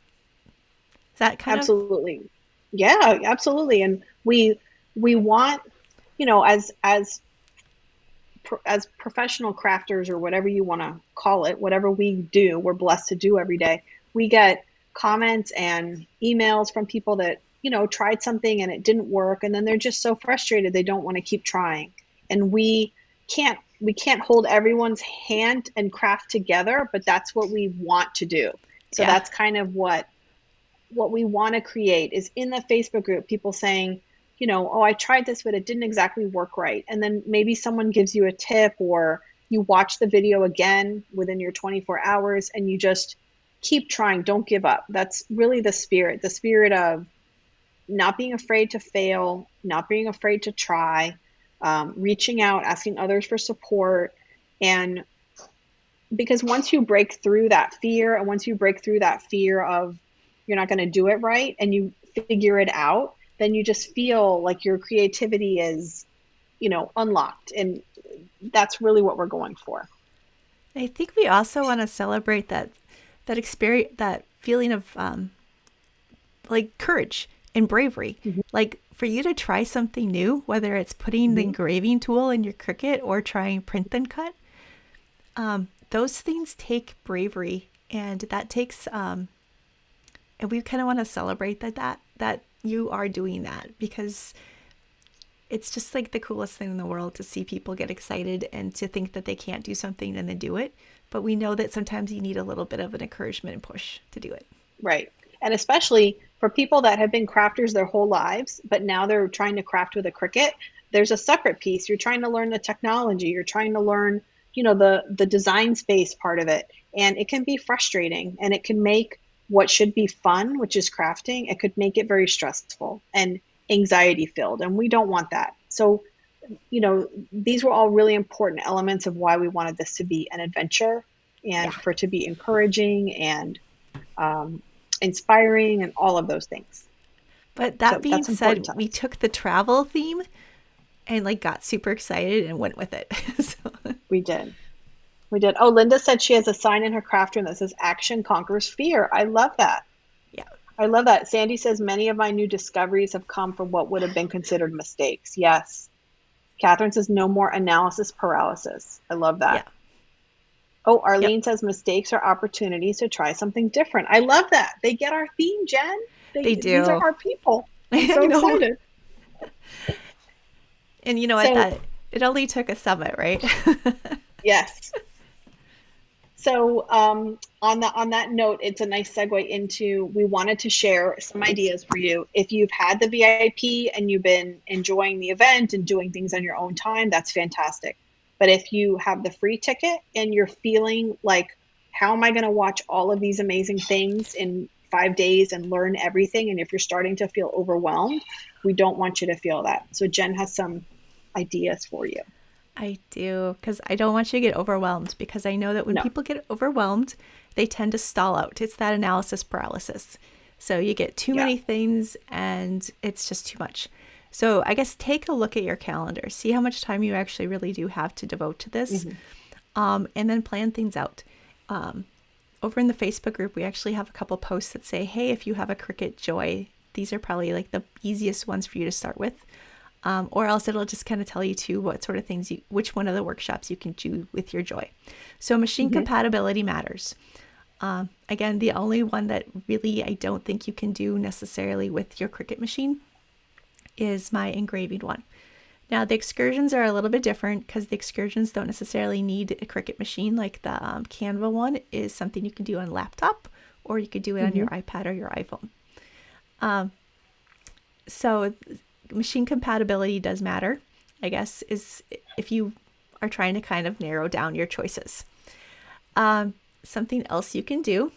Is that kind of, Absolutely. Yeah, absolutely. And we want, as professional crafters or whatever you want to call it, whatever we do, we're blessed to do every day. We get comments and emails from people that, tried something and it didn't work. And then they're just so frustrated they don't want to keep trying. And we can't hold everyone's hand and craft together, but that's what we want to do. So yeah, that's kind of what we want to create is in the Facebook group, people saying, oh, I tried this, but it didn't exactly work right. And then maybe someone gives you a tip or you watch the video again within your 24 hours and you just keep trying. Don't give up. That's really the spirit of not being afraid to fail, not being afraid to try, reaching out, asking others for support. And because once you break through that fear and once you break through that fear of you're not going to do it right and you figure it out, then you just feel like your creativity is, unlocked. And that's really what we're going for. I think we also want to celebrate that experience, that feeling of like courage and bravery. Hmm. Like for you to try something new, whether it's putting the Hmm. engraving tool in your Cricut or trying print and cut, those things take bravery, and that takes and we kind of want to celebrate that you are doing that because it's just like the coolest thing in the world to see people get excited and to think that they can't do something and then do it. But we know that sometimes you need a little bit of an encouragement and push to do it. Right. And especially for people that have been crafters their whole lives, but now they're trying to craft with a Cricut, there's a separate piece. You're trying to learn the technology, you're trying to learn, the design space part of it. And it can be frustrating and it can make what should be fun, which is crafting, it could make it very stressful and anxiety filled. And we don't want that. So, these were all really important elements of why we wanted this to be an adventure Yeah. and for it to be encouraging and um, inspiring and all of those things. But that So being that's important said, to we us. took the travel theme and like got super excited and went with it. So, We did. We did. Oh, Linda said she has a sign in her craft room that says action conquers fear. I love that. yeah. I love that. Sandy says many of my new discoveries have come from what would have been considered mistakes. Yes. Catherine says no more analysis paralysis. I love Yeah. that. Oh, Yep. Arlene says mistakes are opportunities to try something different. I love that. They get our theme, Jen. They These are do. our people. I'm I so know. excited. And you know what? So, That it only took a summit, right? yes. So on that note, it's a nice segue into we wanted to share some ideas for you. If you've had the VIP and you've been enjoying the event and doing things on your own time, that's fantastic. But if you have the free ticket and you're feeling like, how am I going to watch all of these amazing things in 5 days and learn everything? And if you're starting to feel overwhelmed, we don't want you to feel that. So Jen has some ideas for you. I do, because I don't want you to get overwhelmed, because I know that when No. people get overwhelmed, they tend to stall out. It's that analysis paralysis. So you get too Yeah. many things and it's just too much. So I guess take a look at your calendar, see how much time you actually really do have to devote to this, and then plan things out. Over in the Facebook group, we actually have a couple posts that say, hey, if you have a Cricut Joy, these are probably like the easiest ones for you to start with. Or else it'll just kind of tell you too what sort of things which one of the workshops you can do with your Joy. So machine compatibility matters. Again, the only one that really I don't think you can do necessarily with your Cricut machine is my engraving one. Now the excursions are a little bit different because the excursions don't necessarily need a Cricut machine. Like the Canva one is something you can do on laptop, or you could do it on your iPad or your iPhone. So machine compatibility does matter, I guess, is if you are trying to kind of narrow down your choices. Something else you can do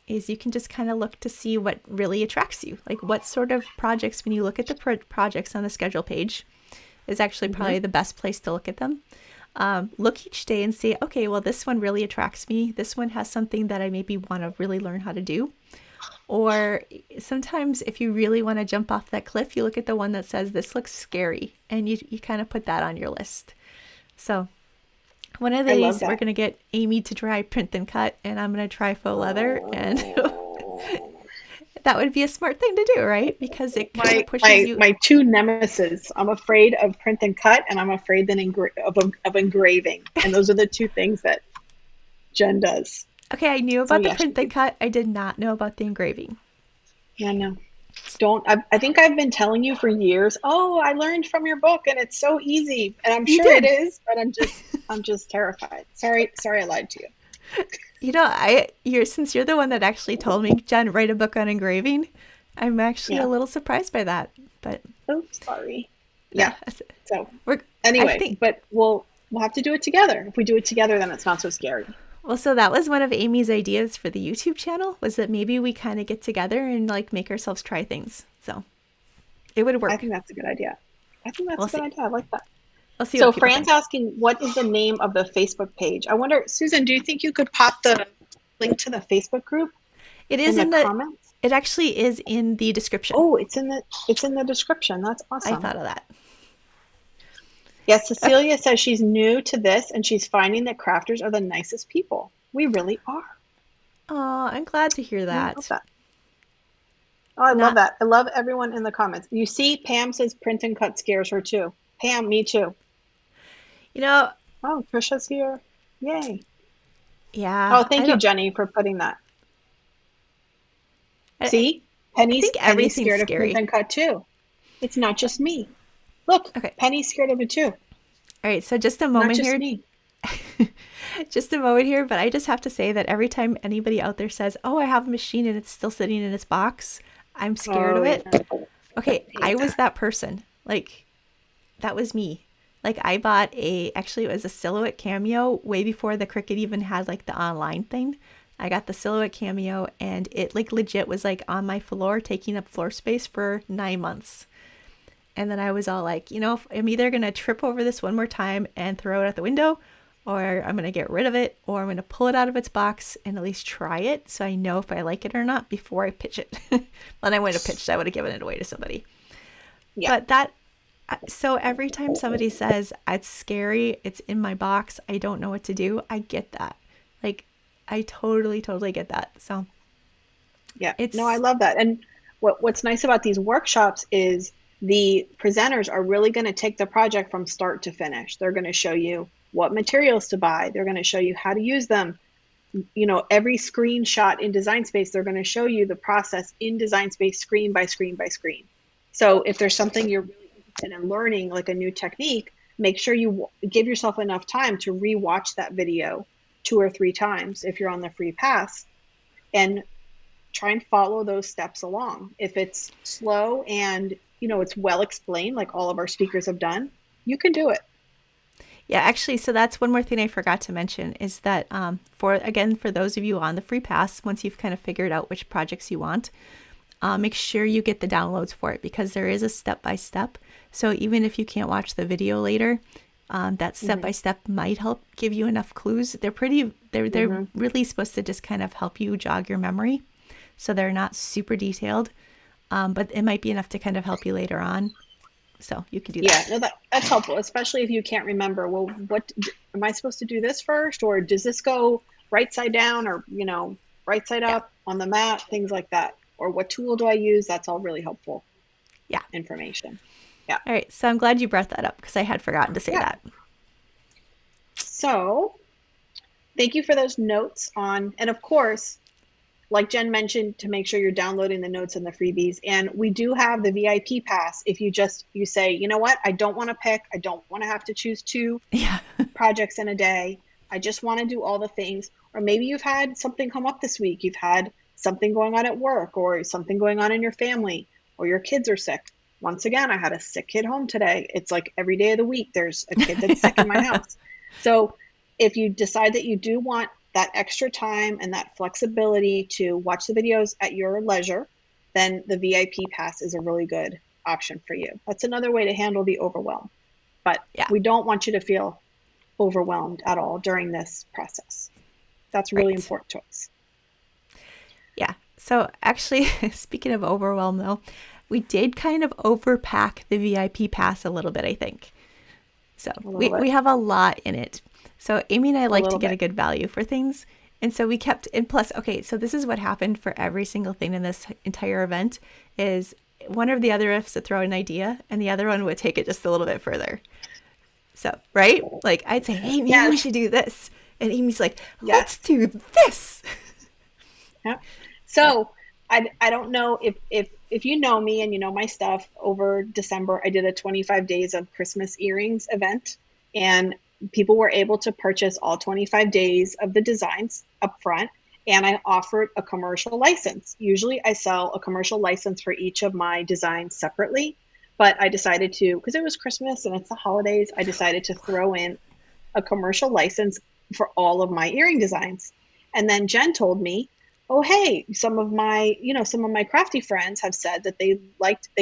is you can just kind of look to see what really attracts you. Like what sort of projects, when you look at the projects on the schedule page, is actually probably the best place to look at them. Look each day and say, okay, well, this one really attracts me. This one has something that I maybe want to really learn how to do. Or sometimes if you really want to jump off that cliff, you look at the one that says, this looks scary, and you kind of put that on your list. So one of these, we're going to get Amy to try print and cut, and I'm going to try faux leather, and that would be a smart thing to do, right? Because it kind of pushes you. My two nemesis. I'm afraid of print and cut, and I'm afraid then of engraving. And those are the two things that Jen does. Okay, I knew about the print and cut. I did not know about the engraving. Yeah, no. I think I've been telling you for years, oh, I learned from your book and it's so easy. And I'm sure it is, but I'm just terrified. Sorry I lied to you. You know, since you're the one that actually told me, Jen, write a book on engraving, I'm actually a little surprised by that. But oh, sorry. Yeah. So anyway, but we'll have to do it together. If we do it together, then it's not so scary. Well, so that was one of Amy's ideas for the YouTube channel, was that maybe we kind of get together and like make ourselves try things. So it would work. I think that's a good idea. I like that. We'll see. So Fran's asking, what is the name of the Facebook page? I wonder, Susan, do you think you could pop the link to the Facebook group? It is in the comments. It actually is in the description. Oh, it's in the description. That's awesome. I thought of that. Yes, Cecilia says she's new to this and she's finding that crafters are the nicest people. We really are. Oh, I'm glad to hear that. I love that. Oh, I love that. I love everyone in the comments. You see, Pam says print and cut scares her too. Pam, me too. You know. Oh, Trisha's here. Yay. Yeah. Oh, thank you, Jenny, for putting that. See? Penny's scared of print and cut too. It's not just me. Look, okay. Penny's scared of it too. All right, so just a moment here. Me. Just a moment here, but I just have to say that every time anybody out there says, oh, I have a machine and it's still sitting in its box, I'm scared of it. Yeah. Okay, I was that person. Like, that was me. Like, I bought actually it was a Silhouette Cameo way before the Cricut even had like the online thing. I got the Silhouette Cameo and it like legit was like on my floor, taking up floor space for 9 months. And then I was all like, you know, I'm either going to trip over this one more time and throw it out the window, or I'm going to get rid of it, or I'm going to pull it out of its box and at least try it so I know if I like it or not before I pitch it. When I would have pitched, I would have given it away to somebody. Yeah. But so every time somebody says, it's scary, it's in my box, I don't know what to do, I get that. Like, I totally get that. So yeah, no, I love that. And what's nice about these workshops is the presenters are really going to take the project from start to finish. They're going to show you what materials to buy. They're going to show you how to use them. You know, every screenshot in Design Space, they're going to show you the process in Design Space, screen by screen by screen. So if there's something you're really interested in learning, like a new technique, make sure you give yourself enough time to rewatch that video 2 or 3 times if you're on the free pass, and try and follow those steps along. If it's slow and, you know, it's well explained, like all of our speakers have done, you can do it. Yeah, actually, so that's one more thing I forgot to mention is that for those of you on the free pass, once you've kind of figured out which projects you want, make sure you get the downloads for it, because there is a step-by-step. So even if you can't watch the video later, that step-by-step might help give you enough clues. They're really supposed to just kind of help you jog your memory. So they're not super detailed, but it might be enough to kind of help you later on. So you can do that. Yeah, no, that's helpful, especially if you can't remember, well, what am I supposed to do this first? Or does this go right side down, or, you know, right side up on the mat, things like that? Or what tool do I use? That's all really helpful information. Yeah. All right. So I'm glad you brought that up, because I had forgotten to say that. So thank you for those notes on, and of course, like Jen mentioned, to make sure you're downloading the notes and the freebies. And we do have the VIP pass. If you say, you know what, I don't want to pick, I don't want to have to choose 2 projects in a day. I just want to do all the things. Or maybe you've had something come up this week. You've had something going on at work, or something going on in your family, or your kids are sick. Once again, I had a sick kid home today. It's like every day of the week, there's a kid that's sick in my house. So if you decide that you do want that extra time and that flexibility to watch the videos at your leisure, then the VIP pass is a really good option for you. That's another way to handle the overwhelm. But we don't want you to feel overwhelmed at all during this process. That's really important to us. Yeah. So actually, speaking of overwhelm though, we did kind of overpack the VIP pass a little bit, I think. So we have a lot in it. So Amy and I like to get a good value for things. And so we kept, and plus, okay, so this is what happened for every single thing in this entire event is one of the other ifs would throw an idea and the other one would take it just a little bit further. So, right? Like I'd say, hey, maybe we should do this. And Amy's like, let's do this. Yeah. So I don't know if you know me and you know my stuff, over December, I did a 25 days of Christmas earrings event, and people were able to purchase all 25 days of the designs up front, and I offered a commercial license. Usually I sell a commercial license for each of my designs separately, but I decided to, because it was Christmas and it's the holidays, I decided to throw in a commercial license for all of my earring designs. And then Jen told me, oh, hey, some of my crafty friends have said that they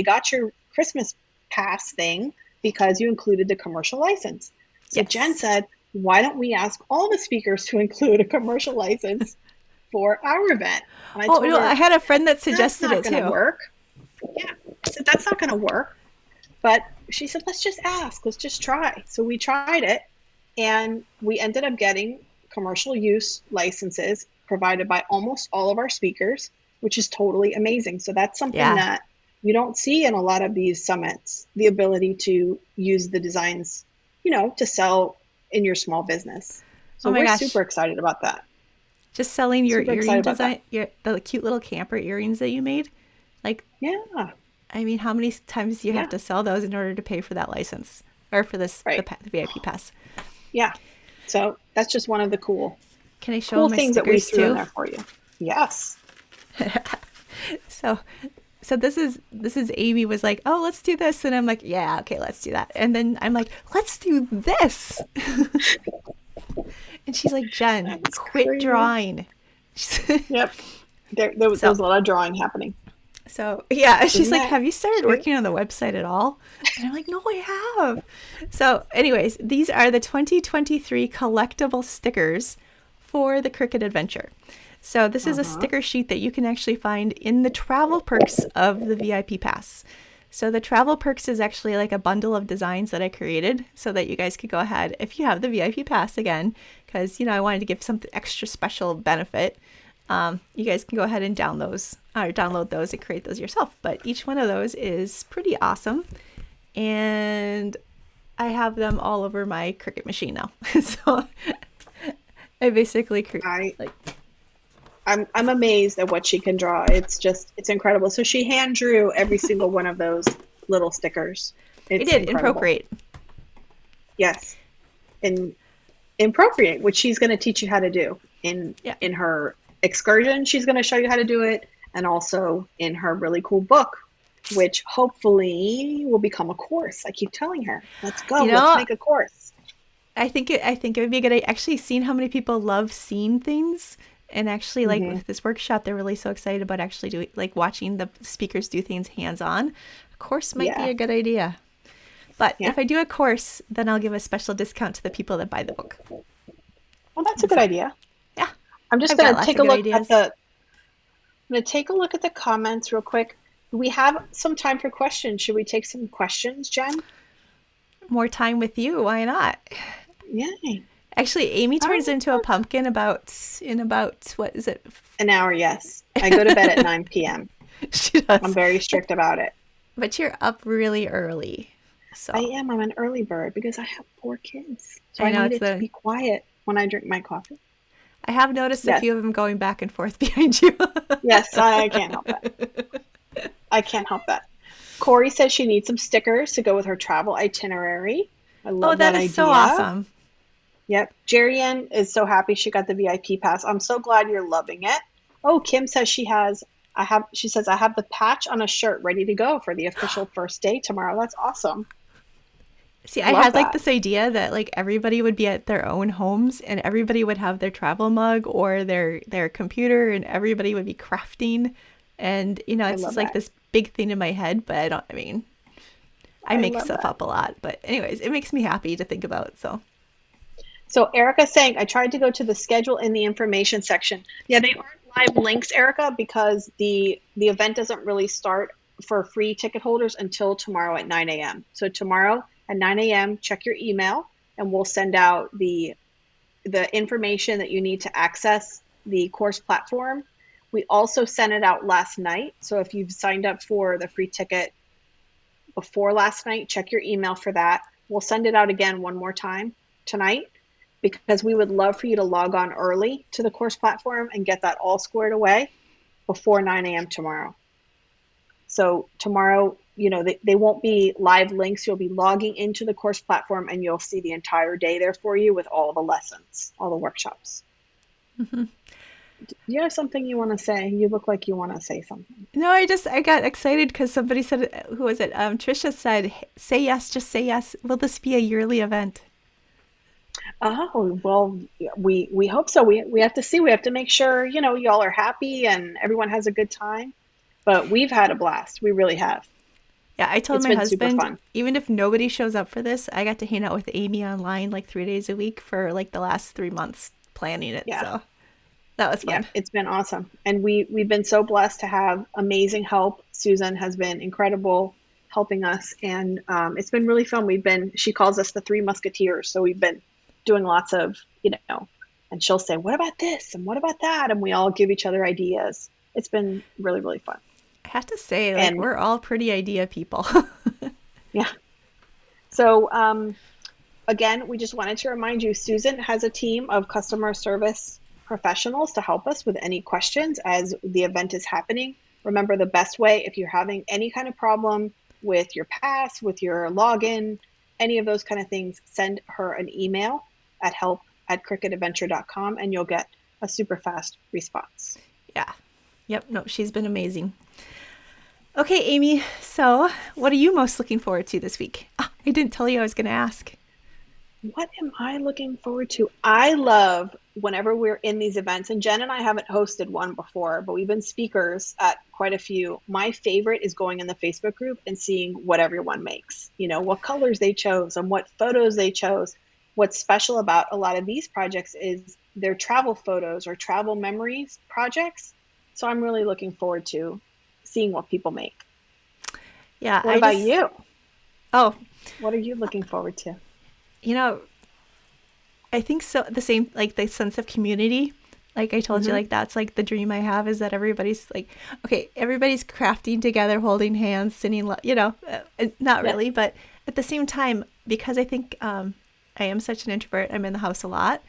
got your Christmas pass thing because you included the commercial license. So Jen said, why don't we ask all the speakers to include a commercial license for our event? And I told her, I had a friend that suggested it too. That's not going to work. Yeah, I said, that's not going to work. But she said, let's just ask. Let's just try. So we tried it, and we ended up getting commercial use licenses provided by almost all of our speakers, which is totally amazing. So that's something that you don't see in a lot of these summits, the ability to use the designs, to sell in your small business. So we're super excited about that. Just selling your earring design, the cute little camper earrings that you made. Like, I mean, how many times do you have to sell those in order to pay for that license or for this, the VIP pass? Yeah. So that's just one of the cool things that we threw in there for you. Yes. So this is Amy was like, oh, let's do this. And I'm like, yeah, okay, let's do that. And then I'm like, let's do this. And she's like, Jen, quit drawing. Yep. There was a lot of drawing happening. So yeah, she's Isn't like, that have you started cute? working on the website at all? And I'm like, no, I have. So anyways, these are the 2023 collectible stickers for the Cricut Adventure. So this is a Uh-huh. sticker sheet that you can actually find in the travel perks of the VIP pass. So the travel perks is actually like a bundle of designs that I created so that you guys could go ahead if you have the VIP pass again, because I wanted to give something extra special benefit. You guys can go ahead and download those and create those yourself. But each one of those is pretty awesome, and I have them all over my Cricut machine now. So I basically I like I'm amazed at what she can draw. It's incredible. So she hand drew every single one of those little stickers. I It's did in incredible. Procreate. Yes. In in Procreate, which she's going to teach you how to do Yeah. in her excursion. She's going to show you how to do it, and also in her really cool book, which hopefully will become a course. I keep telling her, "Let's go. You Let's know, make a course." I think it would be a good idea. Actually, seeing how many people love seeing things, and actually like Hmm. with this workshop, they're really so excited about actually doing like watching the speakers do things hands on. A course might be Yeah. a good idea. But Yeah. if I do a course, then I'll give a special discount to the people that buy the book. Well, that's a And good so, idea. yeah, I'm just I've going got to lots take of a good look at ideas. the I'm going to take a look at the comments real quick. We have some time for questions. Should we take some questions, Jen? More time with you, why not? Yay. Actually, Amy All turns right. into a pumpkin in about what is it? An hour, yes. I go to bed at 9 p.m. She I'm does. very strict about it. But you're up really early. I So am. I'm an early bird because I have 4 kids. So I I know need it's it to the be quiet when I drink my coffee. I have noticed a Yes. few of them going back and forth behind you. Yes, I can't help that. I can't help that. Corey says she needs some stickers to go with her travel itinerary. I Oh, love that that is so idea. awesome. Yep. Jerry Ann is so happy she got the VIP pass. I'm so glad you're loving it. Oh, Kim says she says I have the patch on a shirt ready to go for the official first day tomorrow. That's awesome. See, I Love had like that. this idea that like everybody would be at their own homes and everybody would have their travel mug or their computer and everybody would be crafting and I it's love just like that. this big thing in my head, but I mean, I I make love stuff that. up a lot, but anyways, it makes me happy to think about, so. So Erica's saying I tried to go to the schedule in the information section. Yeah, they aren't live links, Erica, because the event doesn't really start for free ticket holders until tomorrow at 9 a.m. So tomorrow at 9 a.m., check your email and we'll send out the information that you need to access the course platform. We also sent it out last night. So if you've signed up for the free ticket before last night, check your email for that. We'll send it out again one more time tonight because we would love for you to log on early to the course platform and get that all squared away before 9 a.m. tomorrow. So tomorrow, they won't be live links. You'll be logging into the course platform and you'll see the entire day there for you with all the lessons, all the workshops. Do you have something you want to say? You look like you want to say something. No, I got excited because somebody said, who was it? Trisha said, say yes, just say yes. Will this be a yearly event? Oh, well, we hope so. We have to see. We have to make sure, y'all are happy and everyone has a good time. But we've had a blast. We really have. Yeah, I told It's my been super husband, fun. even if nobody shows up for this, I got to hang out with Amy online like 3 days a week for like the last 3 months planning it. Yeah. So that was Yeah, fun. it's been awesome. And we've been so blessed to have amazing help. Susan has been incredible helping us and it's been really fun. She calls us the Three Musketeers. So we've been doing lots of, and she'll say, "What about this? And what about that?" And we all give each other ideas. It's been really, really fun. I have to say, like, And we're all pretty idea people. yeah. So again, we just wanted to remind you, Susan has a team of customer service professionals to help us with any questions as the event is happening. Remember, the best way, if you're having any kind of problem with your pass, with your login, any of those kind of things, send her an email at help@cricutadventure.com and you'll get a super fast response. Yeah. Yep. No, she's been amazing. Okay, Amy. So, what are you most looking forward to this week? Ah, I didn't tell you I was going to ask. What am I looking forward to? I love whenever we're in these events, and Jen and I haven't hosted one before, but we've been speakers at quite a few. My favorite is going in the Facebook group and seeing what everyone makes, what colors they chose and what photos they chose. What's special about a lot of these projects is they're travel photos or travel memories projects. So I'm really looking forward to seeing what people make. Yeah. What about you? Oh, what are you looking forward to? I think so. The same, like the sense of community. Like I told you, like that's like the dream I have, is that everybody's like, okay, everybody's crafting together, holding hands, singing, not really, but at the same time, because I think I am such an introvert, I'm in the house a lot.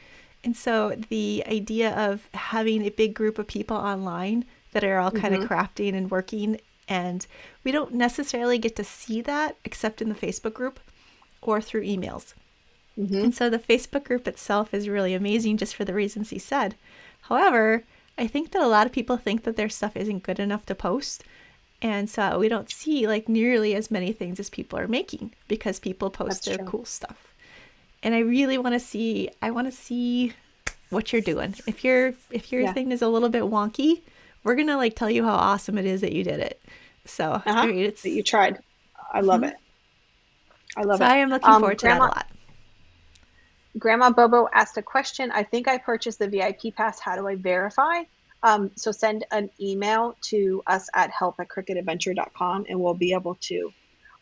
And so the idea of having a big group of people online that are all kind of crafting and working, and we don't necessarily get to see that except in the Facebook group or through emails. And so the Facebook group itself is really amazing just for the reasons he said. However, I think that a lot of people think that their stuff isn't good enough to post. And so we don't see like nearly as many things as people are making because people post their cool stuff. And I really want to see, what you're doing. If your thing is a little bit wonky, we're going to like tell you how awesome it is that you did it. So I mean, it's that you tried. I love it. I love it. So I am looking forward to that a lot. Grandma Bobo asked a question. I think I purchased the VIP pass. How do I verify? So send an email to us at help@cricutadventure.com and we'll be able to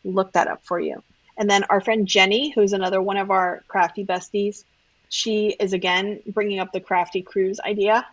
look that up for you. And then our friend Jenny, who's another one of our crafty besties, she is again bringing up the crafty cruise idea,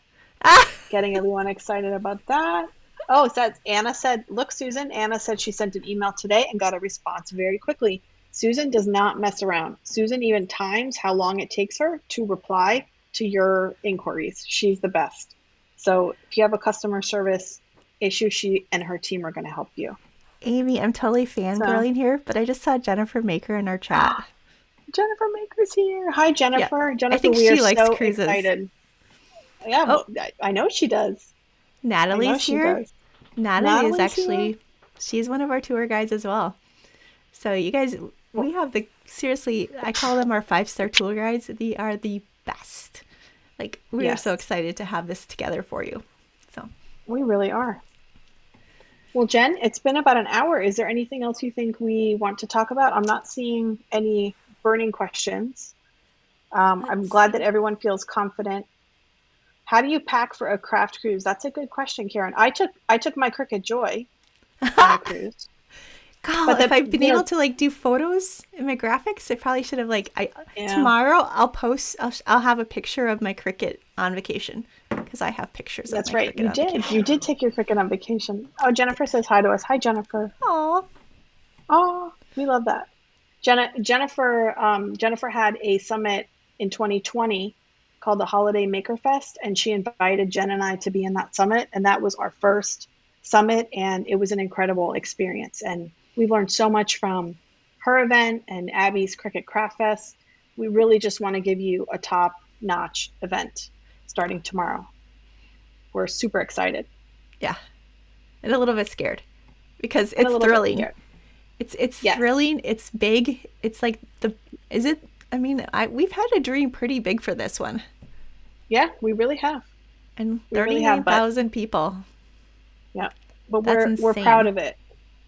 getting everyone excited about that. Oh, Anna said, look, Susan, Anna said she sent an email today and got a response very quickly. Susan does not mess around. Susan even times how long it takes her to reply to your inquiries. She's the best. So if you have a customer service issue, she and her team are going to help you. Amy, I'm totally fangirling here, but I just saw Jennifer Maker in our chat. Jennifer Maker's here. Hi, Jennifer. Yeah. Jennifer, I think she likes cruises. Excited. Yeah, I know she does. Natalie's here. Natalie is actually, she's one of our tour guides as well. So you guys, we have seriously, I call them our 5-star tour guides. They are the best. Like, we are so excited to have this together for you. So we really are. Well, Jen, it's been about an hour. Is there anything else you think we want to talk about? I'm not seeing any burning questions. I'm glad that everyone feels confident. How do you pack for a craft cruise? That's a good question, Karen. I took my Cricut Joy on a cruise. God, but if I'd been able to like do photos in my graphics, I probably should have tomorrow I'll have a picture of my Cricut on vacation because I have pictures. That's of my right. Cricut You did take your Cricut on vacation. Oh, Jennifer says hi to us. Hi, Jennifer. Oh, we love that. Jennifer had a summit in 2020 called the Holiday Maker Fest, and she invited Jen and I to be in that summit, and that was our first summit, and it was an incredible experience. And we learned so much from her event and Abby's Cricut Craft Fest. We really just want to give you a top-notch event starting tomorrow. We're super excited. Yeah, and a little bit scared because it's thrilling. It's thrilling. It's big. It's like we've had a dream pretty big for this one. Yeah, we really have. And 39,000 people. Yeah, but we're proud of it.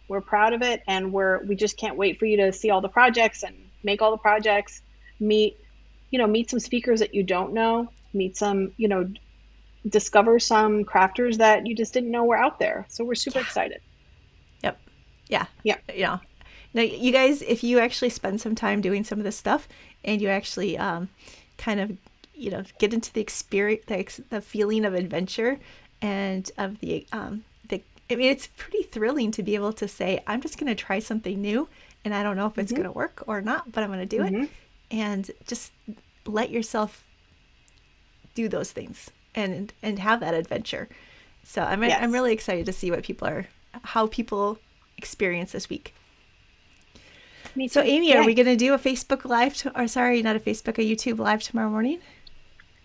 We're proud of it, and we just can't wait for you to see all the projects and make all the projects. Meet some speakers that you don't know. Meet some, discover some crafters that you just didn't know were out there. So we're super excited. Yep. Yeah. Yeah. Now, you guys, if you actually spend some time doing some of this stuff, and you actually kind of get into the experience, the feeling of adventure, and of it's pretty thrilling to be able to say, I'm just going to try something new, and I don't know if it's going to work or not, but I'm going to do it, and just let yourself do those things and have that adventure. So I'm really excited to see how people experience this week. Me too. So Amy, are we going to do a Facebook Live, a YouTube Live tomorrow morning?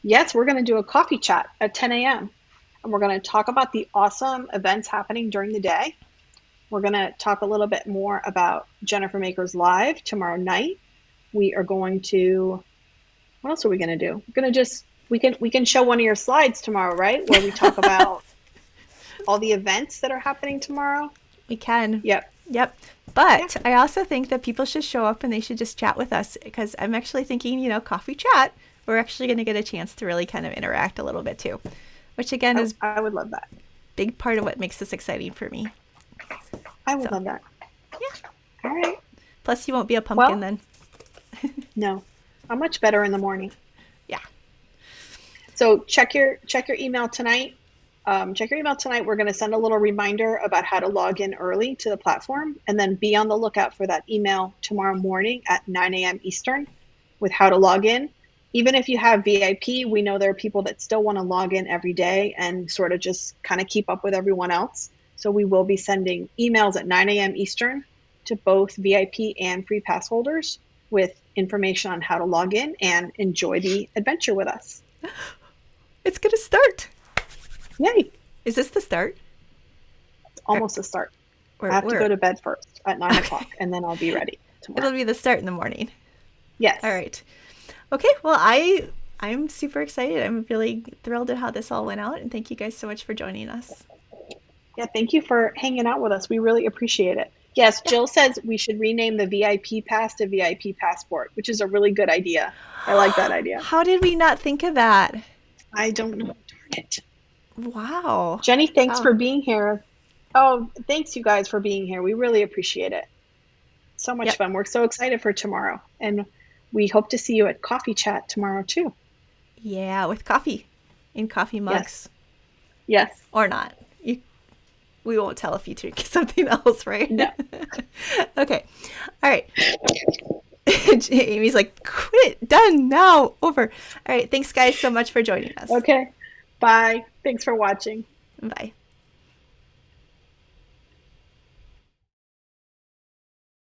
Yes, we're going to do a coffee chat at 10 a.m. And we're going to talk about the awesome events happening during the day. We're going to talk a little bit more about Jennifer Maker's Live tomorrow night. We are going to, what else are we going to do? We're going to just we can show one of your slides tomorrow, right? Where we talk about all the events that are happening tomorrow. We can. Yep. Yep. Yeah. But I also think that people should show up and they should just chat with us, because I'm actually thinking, coffee chat, we're actually going to get a chance to really kind of interact a little bit too, which again is I would love that. big part of what makes this exciting for me. I would love that. Yeah. All right. Plus, you won't be a pumpkin Well, then. no, I'm much better in the morning. Yeah. So check your email tonight. Check your email tonight. We're going to send a little reminder about how to log in early to the platform, and then be on the lookout for that email tomorrow morning at 9 a.m. Eastern with how to log in. Even if you have VIP, we know there are people that still want to log in every day and sort of just kind of keep up with everyone else. So we will be sending emails at 9 a.m. Eastern to both VIP and free pass holders with information on how to log in and enjoy the adventure with us. It's going to start. Yay. Is this the start? It's almost a start. I have to go to bed first at 9 o'clock, and then I'll be ready tomorrow. It'll be the start in the morning. Yes. All right. Okay. Well, I'm super excited. I'm really thrilled at how this all went out, and thank you guys so much for joining us. Yeah, thank you for hanging out with us. We really appreciate it. Yes, Jill says we should rename the VIP pass to VIP passport, which is a really good idea. I like that idea. How did we not think of that? I don't know. Darn it. Wow. Jenny, thanks Wow. for being here. Oh, thanks you guys for being here. We really appreciate it. So much Yep. fun. We're so excited for tomorrow. And we hope to see you at Coffee Chat tomorrow too. Yeah, with coffee in coffee mugs. Yes. Or not. We won't tell if you drink something else, right? No. Okay. All right. Amy's like, quit. Done. Now. Over. All right. Thanks, guys, so much for joining us. Okay. Bye. Thanks for watching. Bye.